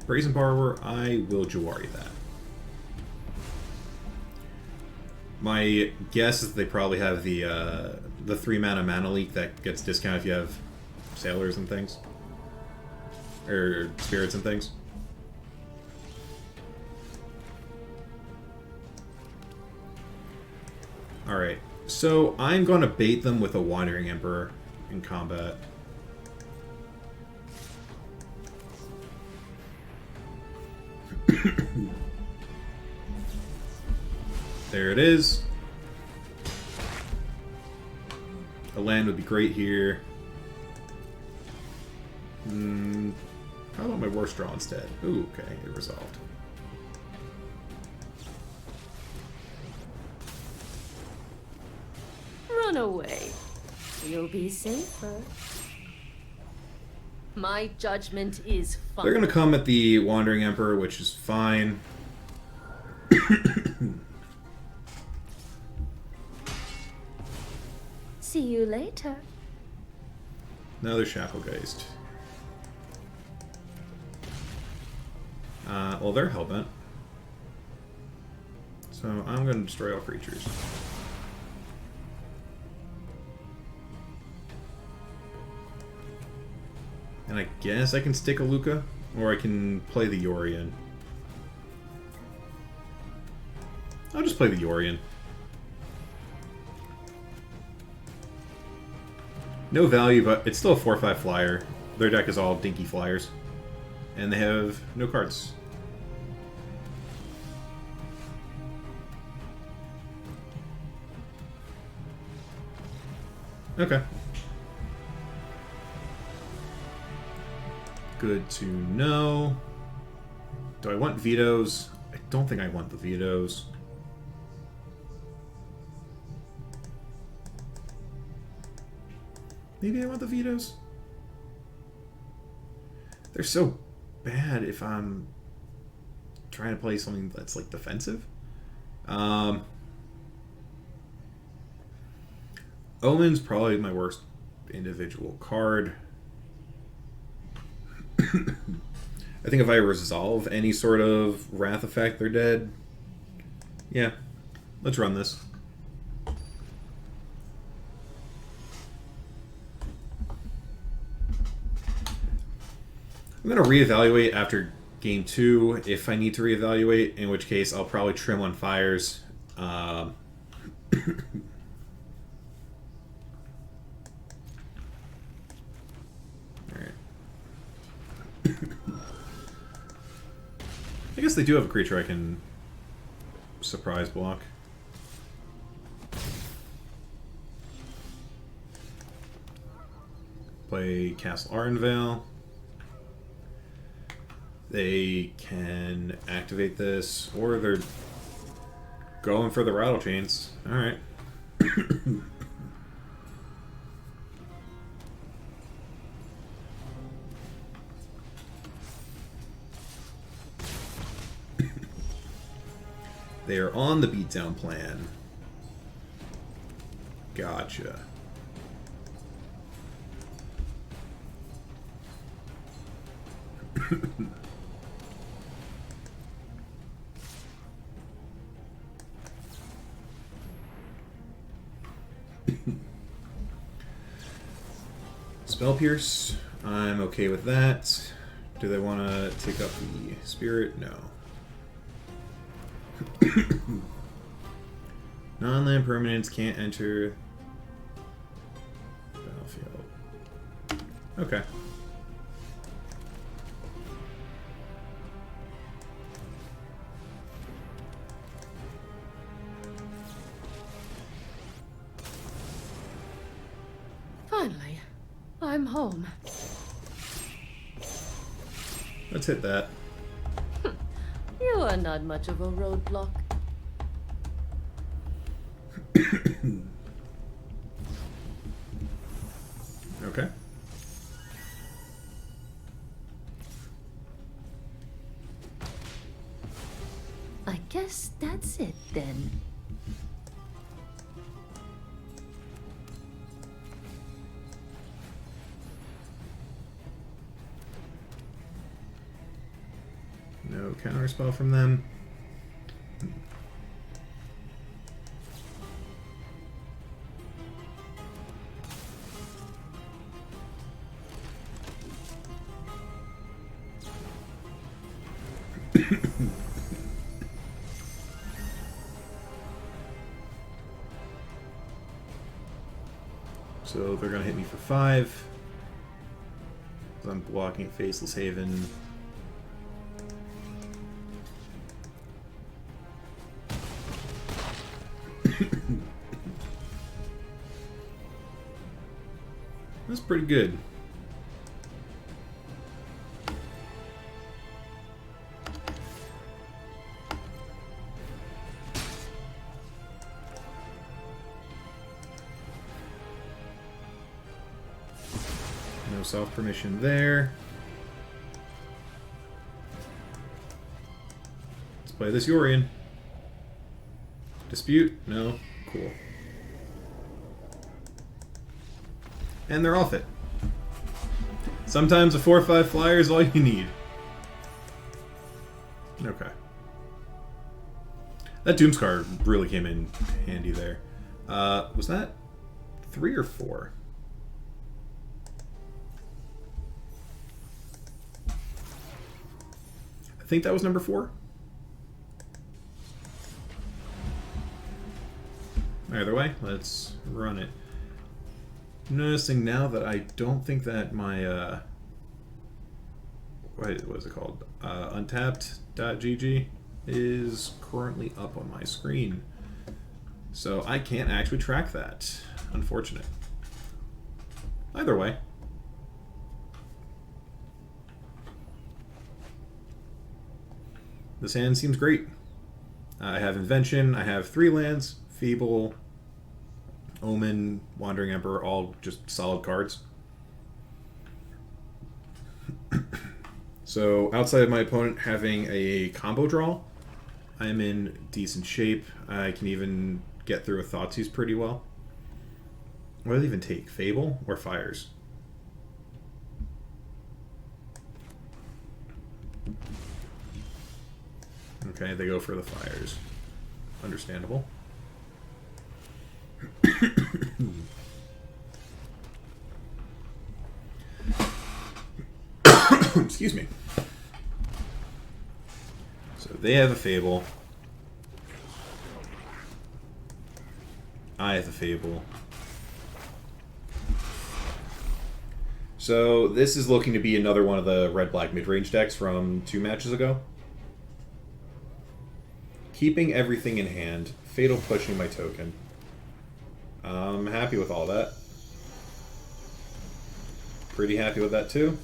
S1: Brazen Borrower, I will Jawari that. My guess is that they probably have the 3-mana leak that gets discounted if you have sailors and things. Or spirits and things. Alright, so I'm going to bait them with a Wandering Emperor in combat. There it is. A land would be great here. How about my Worst Draw instead? Ooh, okay, it resolved.
S3: Run away. You'll be safer. My judgment is fine.
S1: They're going to come at the Wandering Emperor, which is fine.
S2: See you later.
S1: Another Shacklegeist. Well, they're Hellbent. So I'm going to destroy all creatures. And I guess I can stick a Luca, or I can play the Yorion. I'll just play the Yorion. No value, but it's still a 4/5 flyer. Their deck is all dinky flyers. And they have no cards. Okay. Good to know. Do I want vetoes? I don't think I want the vetoes. Maybe I want the vetoes? They're so bad if I'm trying to play something that's like defensive. Omen's probably my worst individual card. I think if I resolve any sort of Wrath effect, they're dead. Yeah, let's run this. I'm going to reevaluate after game 2 if I need to reevaluate, in which case I'll probably trim on fires. Alright. I guess they do have a creature I can surprise block. Play Castle Ardenvale. They can activate this, or they're going for the rattle chains. Alright. They are on the beatdown plan. Gotcha. Spell Pierce, I'm okay with that. Do they want to take up the Spirit? No. Non-land permanents can't enter battlefield. Okay.
S3: Finally, I'm home.
S1: Let's hit that.
S3: You are not much of a roadblock.
S1: Okay.
S3: I guess that's it then.
S1: No counter spell from them. So they're gonna hit me for 5. I'm blocking Faceless Haven. That's pretty good. No self permission there. Let's play this Yorion. Dispute? No. Cool. And they're off it. Sometimes a 4/5 flyer is all you need. Okay. That Doomscar really came in handy there. Was that 3 or 4? I think that was number 4. Either way, let's run it. I'm noticing now that I don't think that my what is it called? Untapped.gg is currently up on my screen. So I can't actually track that. Unfortunate. Either way. This hand seems great. I have Invention, I have 3 lands, Feeble, Omen, Wandering Emperor, all just solid cards. So outside of my opponent having a combo draw, I'm in decent shape. I can even get through a Thoughtseize pretty well. What do they even take? Fable or Fires? Okay, they go for the Fires. Understandable. Excuse Excuse me. So they have a Fable. I have a Fable. So this is looking to be another one of the red-black mid-range decks from 2 matches ago. Keeping everything in hand. Fatal pushing my token. I'm happy with all that. Pretty happy with that too.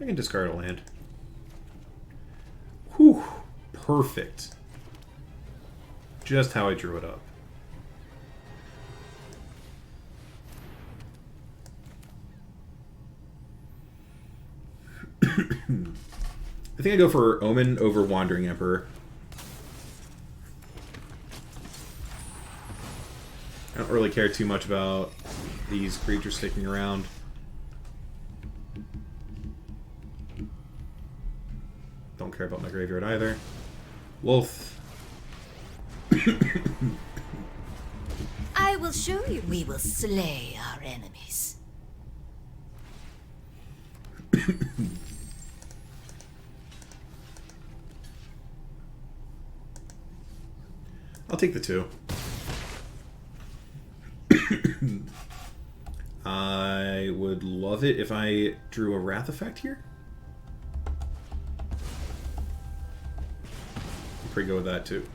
S1: I can discard a land. Whew. Perfect. Just how I drew it up. I think I go for Omen over Wandering Emperor. I don't really care too much about these creatures sticking around. Don't care about my graveyard either. Wolf.
S2: I will show you. We will slay our enemies.
S1: I'll take the 2. I would love it if I drew a Wrath effect here. I'm pretty good with that too.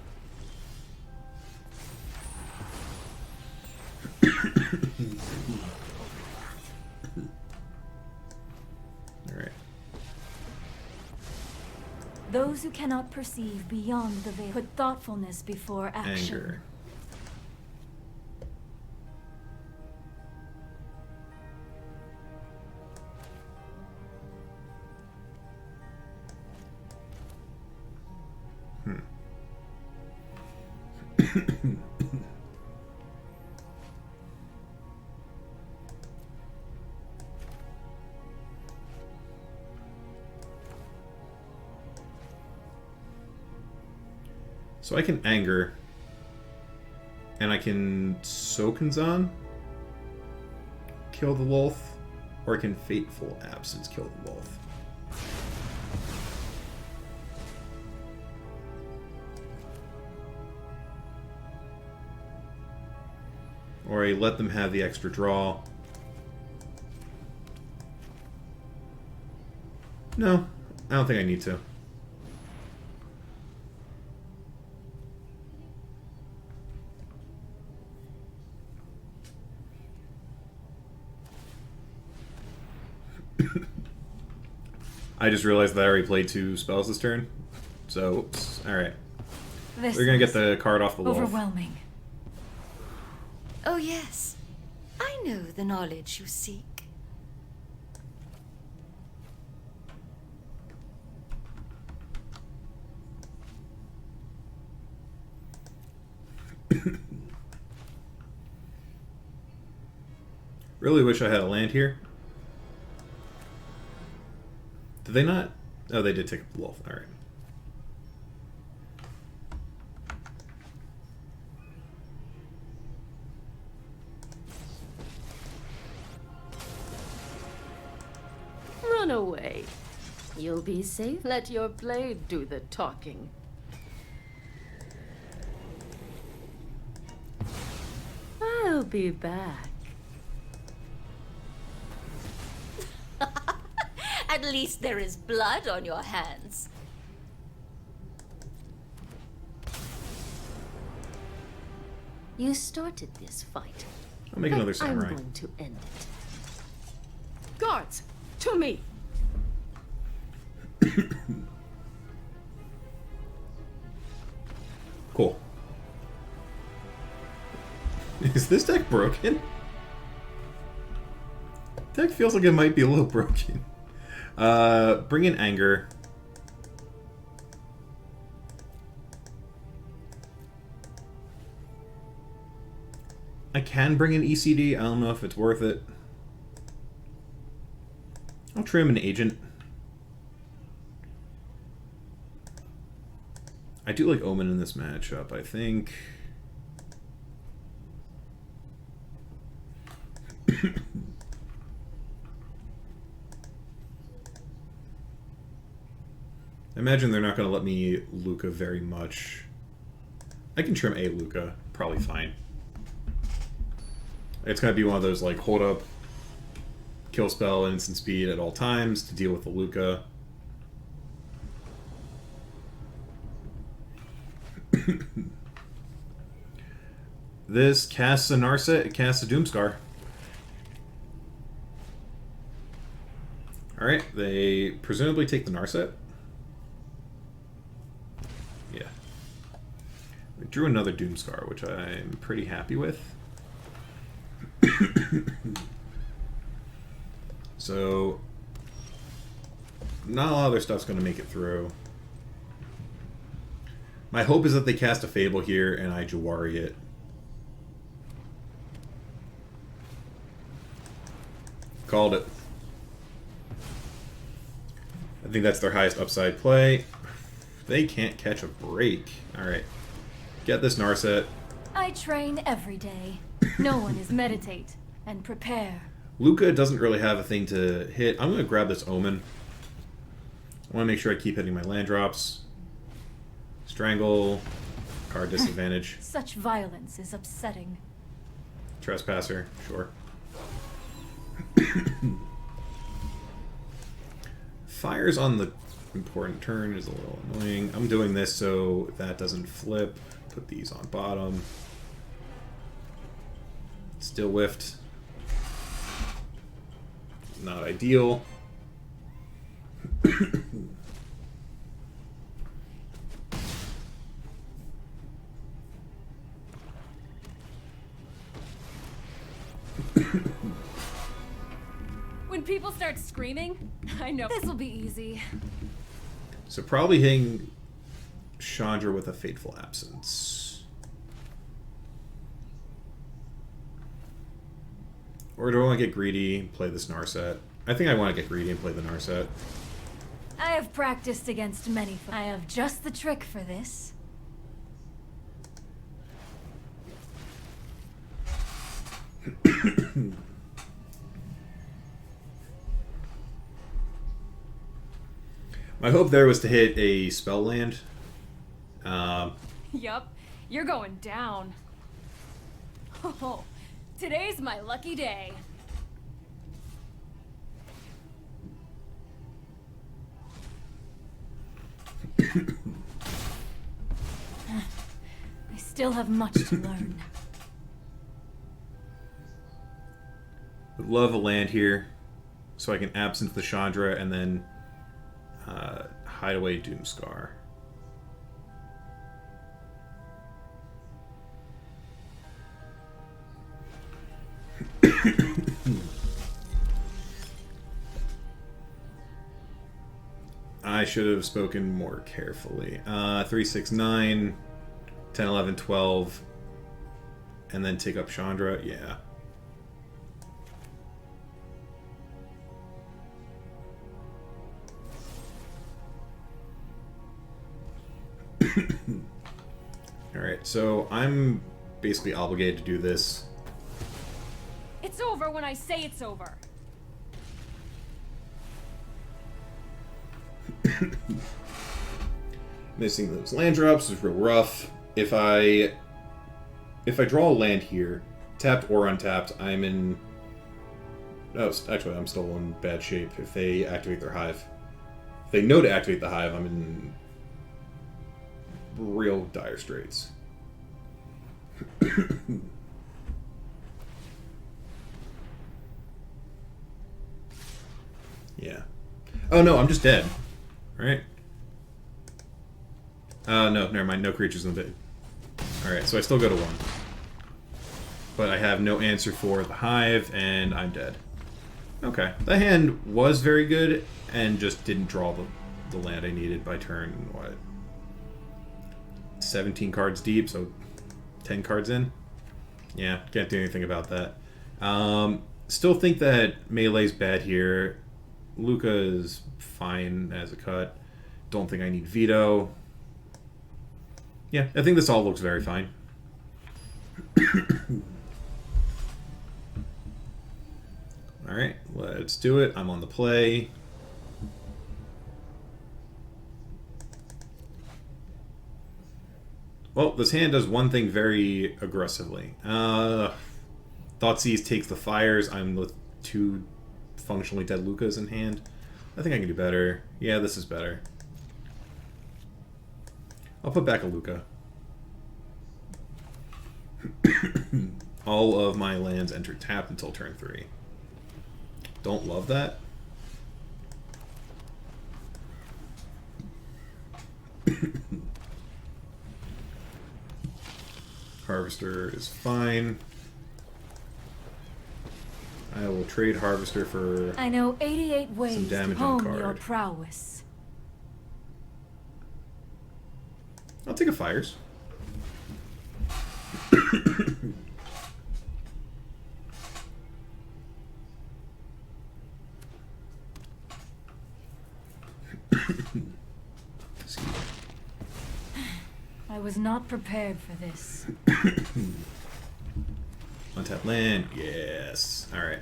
S1: Alright.
S7: Those who cannot perceive beyond the veil put thoughtfulness before action.
S1: Anger. So I can Anger, and I can Soken'Zan, kill the Lolth, or I can Fateful Absence, kill the Lolth. Or I let them have the extra draw. No, I don't think I need to. I just realized that I already played 2 spells this turn. So, oops. Alright. We're gonna get the card off the wall.
S7: Overwhelming.
S2: Oh yes, I know the knowledge you seek.
S1: Really wish I had a land here. Did they not? Oh, they did take up the wolf. Alright.
S3: Run away. You'll be safe. Let your blade do the talking. I'll be back.
S2: At least there is blood on your hands.
S3: You started this fight.
S1: I'll make another
S3: and
S1: samurai.
S3: I'm going to end it. Guards, to me!
S1: Cool. Is this deck broken? Deck feels like it might be a little broken. Bring in Anger. I can bring in ECD. I don't know if it's worth it. I'll trim an Agent. I do like Omen in this matchup, I think. I imagine they're not going to let me Luca very much. I can trim a Luca, probably fine. It's going to be one of those, like, hold up, kill spell, and instant speed at all times to deal with the Luca. This casts a Narset, it casts a Doomscar. Alright, they presumably take the Narset. Yeah. We drew another Doomscar, which I'm pretty happy with. So, not a lot of their stuff's going to make it through. My hope is that they cast a Fable here and I Jawari it. Called it. I think that's their highest upside play. They can't catch a break. Alright. Get this Narset.
S7: I train every day. No one is meditate and prepare.
S1: Luca doesn't really have a thing to hit. I'm going to grab this Omen. I want to make sure I keep hitting my land drops. Strangle. Card disadvantage.
S7: Such violence is upsetting.
S1: Trespasser. Sure. Fires on the important turn is a little annoying. I'm doing this so that doesn't flip. Put these on bottom. Still whiffed. Not ideal.
S7: When people start screaming, I know this will be easy.
S1: So probably hitting Chandra with a Fateful Absence. Or do I want to get greedy and play this Narset? I think I want to get greedy and play the Narset.
S7: I have practiced against many. I have just the trick for this.
S1: My hope there was to hit a spell land.
S7: Yup, you're going down. Oh, today's my lucky day. I still have much to learn.
S1: Would love a land here, so I can absence the Chandra and then hide away Doomscar. I should have spoken more carefully. 3, 6, 9, 10, 11, 12, and then take up Chandra. Yeah. Alright, so I'm basically obligated to do this.
S7: It's over when I say it's over.
S1: Missing those land drops is real rough. If I draw a land here, tapped or untapped, I'm in... Oh, actually, I'm still in bad shape if they activate their hive. If they know to activate the hive, I'm in real dire straits. Yeah. Oh no, I'm just dead. Right? No, never mind. No creatures in the bit. Alright, so I still go to 1. But I have no answer for the hive, and I'm dead. Okay. The hand was very good, and just didn't draw the land I needed by turn, what? 17 cards deep, so 10 cards in? Yeah, can't do anything about that. Still think that melee's bad here. Luca is fine as a cut. Don't think I need veto. Yeah, I think this all looks very fine. Alright, let's do it. I'm on the play. Well, this hand does one thing very aggressively. Thoughtseize takes the fires. I'm with 2 functionally dead Lucas in hand. I think I can do better. Yeah, this is better. I'll put back a Luca. All of my lands enter tapped until turn 3. Don't love that. Harvester is fine. I will trade Harvester for
S7: I know 88 ways
S1: some damage
S7: to
S1: on
S7: hone
S1: card.
S7: your prowess.
S1: I'll take a Fires. Excuse me.
S7: I was not prepared for this.
S1: Untap land. Yes. Alright.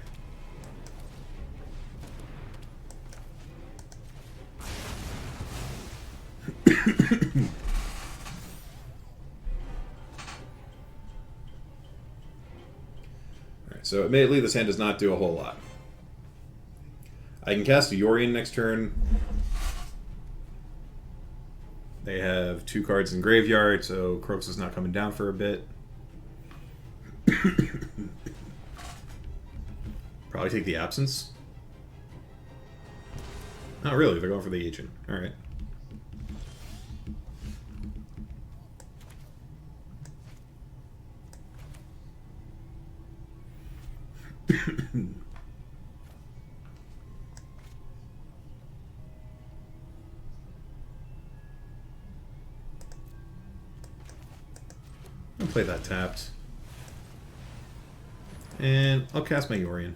S1: Alright, so admittedly this hand does not do a whole lot. I can cast a Yorion next turn. They have 2 cards in graveyard, so Croaks is not coming down for a bit. Probably take the Absence. Not really, they're going for the Agent. Alright. I'll play that tapped. And I'll cast my Yorion.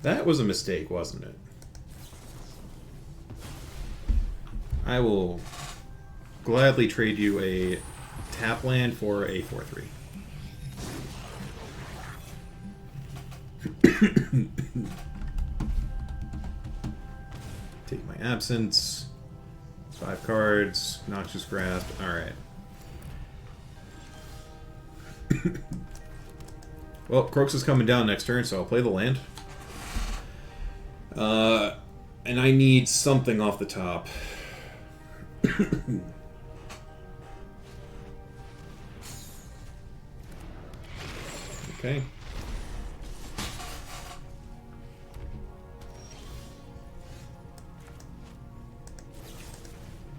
S1: That was a mistake, wasn't it? I will gladly trade you a tap land for a 4/3. Take my Absence. 5 cards. Noxious Grasp. Alright. Well, Croaks is coming down next turn, so I'll play the land. And I need something off the top. Okay.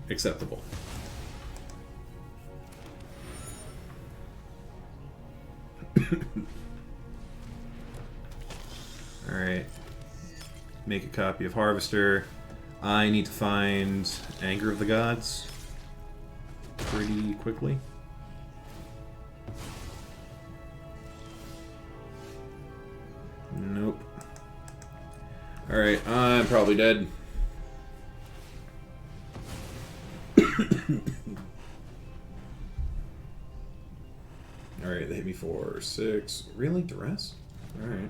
S1: Acceptable. Alright. Make a copy of Harvester. I need to find Anger of the Gods pretty quickly. Nope. Alright, I'm probably dead. Alright, they hit me for 6. Really? Duress? Alright.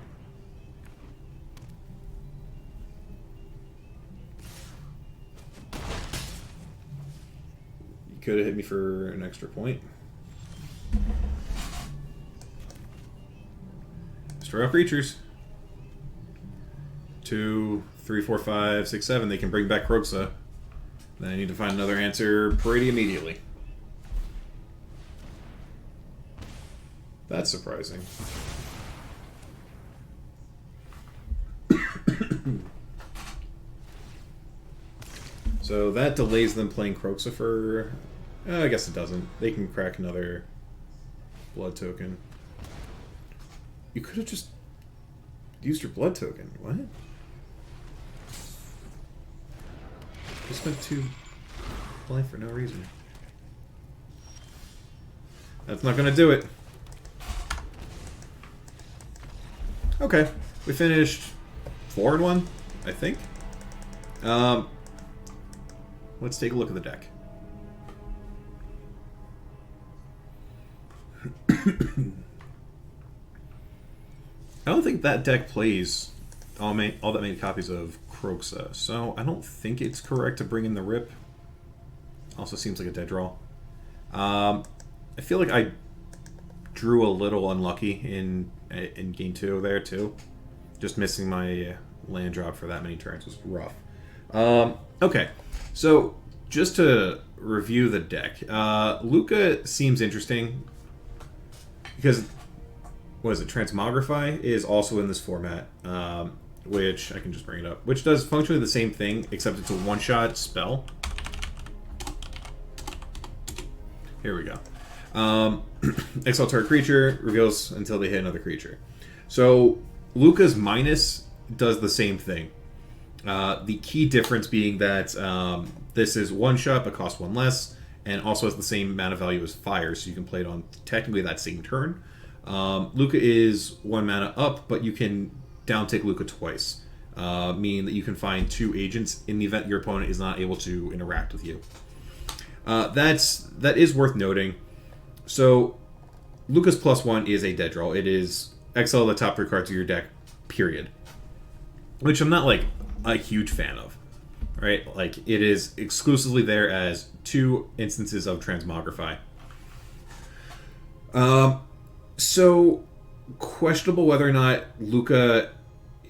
S1: You could have hit me for an extra point. Destroy all creatures. 2, 3, 4, 5, 6, 7. They can bring back Kroxa. Then I need to find another answer pretty immediately. That's surprising. So that delays them playing Kroxa for... I guess it doesn't. They can crack another blood token. You could have just used your blood token. What? You spent 2 life for no reason. That's not going to do it. Okay. We finished 4-1, I think. Let's take a look at the deck. I don't think that deck plays all that many copies of Kroxa, so I don't think it's correct to bring in the Rip. Also seems like a dead draw. I feel like I drew a little unlucky in game 2 there too. Just missing my land drop for that many turns was rough. Okay, so just to review the deck, Luca seems interesting because, what is it, Transmogrify is also in this format, which I can just bring it up, which does functionally the same thing, except it's a one-shot spell. Here we go. Exile target creature, reveals until they hit another creature. So Luca's minus does the same thing. The key difference being that this is one shot but costs 1 less, and also has the same mana value as Fire, so you can play it on technically that same turn. Luca is 1 mana up, but you can downtick Luca twice, meaning that you can find 2 agents in the event your opponent is not able to interact with you. That is worth noting. So Luca's +1 is a dead draw. It is exile the top 3 cards of your deck, period. Which I'm not like a huge fan of, right? Like, it is exclusively there as 2 instances of Transmogrify. So questionable whether or not Luca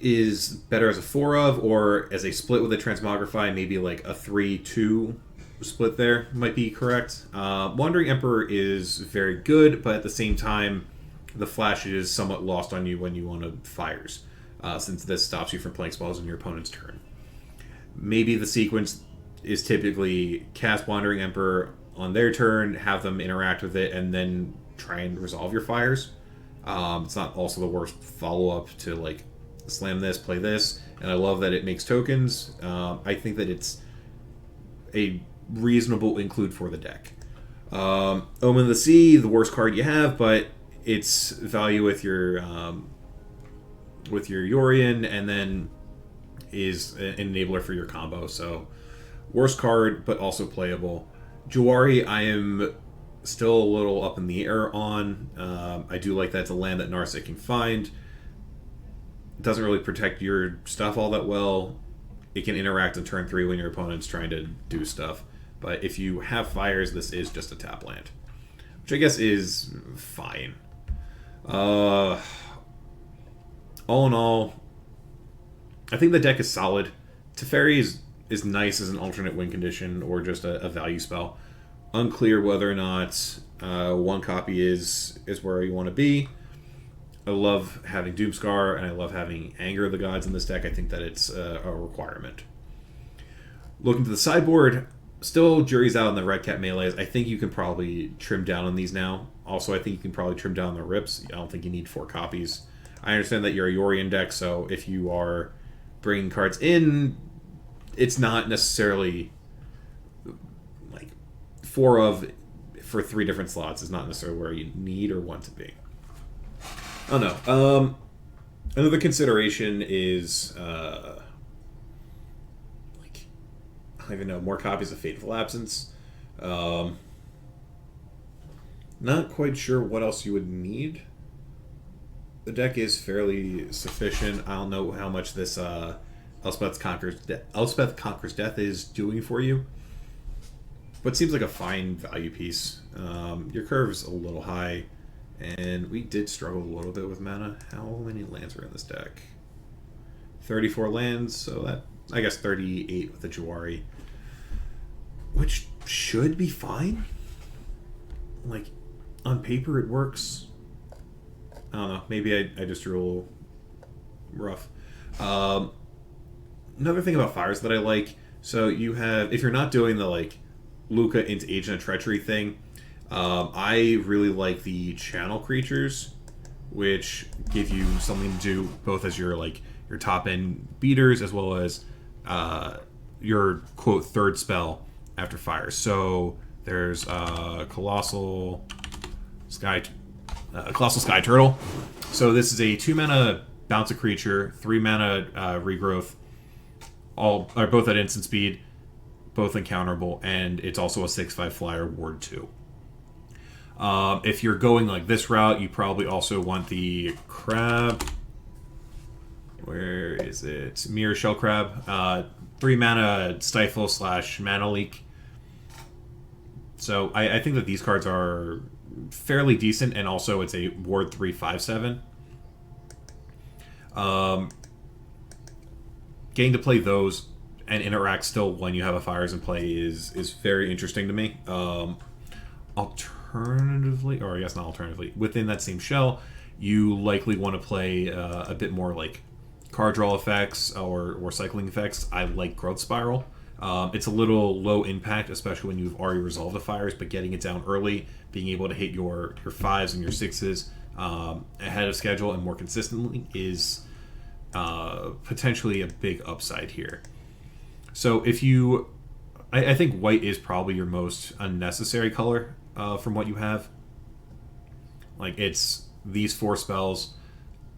S1: is better as a 4 of, or as a split with a Transmogrify, maybe like a 3-2 split there might be correct. Wandering Emperor is very good, but at the same time, the flash is somewhat lost on you when you want to fires, since this stops you from playing spells in your opponent's turn. Maybe the sequence is typically cast Wandering Emperor on their turn, have them interact with it, and then try and resolve your fires. It's not also the worst follow-up to like slam this, play this, and I love that it makes tokens. I think that it's a reasonable include for the deck. Omen of the Sea, the worst card you have, but it's value with your Yorion, and then is an enabler for your combo. So worst card, but also playable. Jawari, I am still a little up in the air on. I do like that it's a land that Narset can find. It doesn't really protect your stuff all that well. It can interact on turn 3 when your opponent's trying to do stuff. But if you have fires, this is just a tap land, which I guess is fine. All in all, I think the deck is solid. Teferi is nice as an alternate win condition or just a value spell. Unclear whether or not 1 copy is where you want to be. I love having Doomscar, and I love having Anger of the Gods in this deck. I think that it's a requirement. Looking to the sideboard, still jury's out on the Red Cat melees. I think you can probably trim down on these now. Also, I think you can probably trim down the Rips. I don't think you need 4 copies. I understand that you're a Yorion deck, so if you are bringing cards in, it's not necessarily like 4 of for 3 different slots is not necessarily where you need or want to be. Oh no. Another consideration is I don't even know, more copies of Fateful Absence. Not quite sure what else you would need. The deck is fairly sufficient. I don't know how much this Elspeth Conquers Death is doing for you, but it seems like a fine value piece. Your curve's a little high, and we did struggle a little bit with mana. How many lands are in this deck? 34 lands, so that, I guess 38 with the Jawari, which should be fine. Like, on paper it works. I don't know, maybe I just drew a little rough. Another thing about fires that I like, so you have, if you're not doing the like Luca into Agent of Treachery thing, I really like the channel creatures, which give you something to do both as your like your top end beaters as well as your quote 3rd spell after fire. So there's Colossal Colossal Sky Turtle. So this is a 2-mana bounce a creature, 3-mana regrowth. All are both at instant speed, both encounterable, and it's also a 6/5 flyer ward 2. If you're going like this route, you probably also want the crab. Where is it? Mirror Shell Crab. 3-mana Stifle / Mana Leak. So I think that these cards are fairly decent, and also it's a Ward 3 5/7. Getting to play those and interact still when you have a Fires in play is very interesting to me. Alternatively, or I guess not alternatively, within that same shell, you likely want to play a bit more like card draw effects or cycling effects. I like Growth Spiral. It's a little low impact, especially when you've already resolved the fires, but getting it down early, being able to hit your 5s and your 6s ahead of schedule and more consistently is potentially a big upside here. So if you... I think white is probably your most unnecessary color from what you have. Like, it's these 4 spells.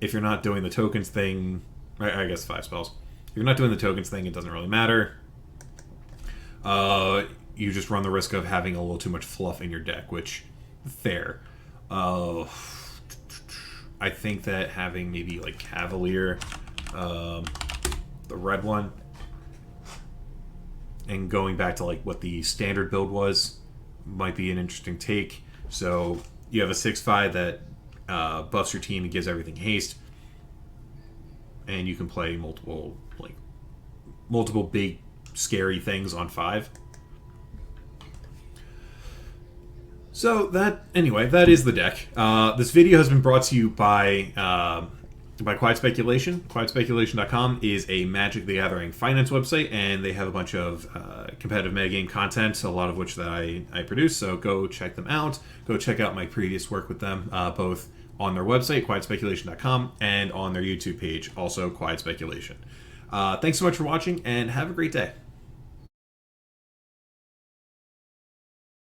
S1: If you're not doing the tokens thing... I guess 5 spells. If you're not doing the tokens thing, it doesn't really matter. You just run the risk of having a little too much fluff in your deck, which, fair. I think that having maybe like Cavalier, the red one, and going back to like what the standard build was, might be an interesting take. So you have a 6/5 that buffs your team and gives everything haste, and you can play multiple big scary things on 5. So that is the deck. This video has been brought to you by Quiet Speculation. QuietSpeculation.com is a Magic the Gathering finance website, and they have a bunch of competitive metagame content, a lot of which that I produce. So go check them out. Go check out my previous work with them, both on their website, QuietSpeculation.com, and on their YouTube page, also Quiet Speculation. Thanks so much for watching, and have a great day.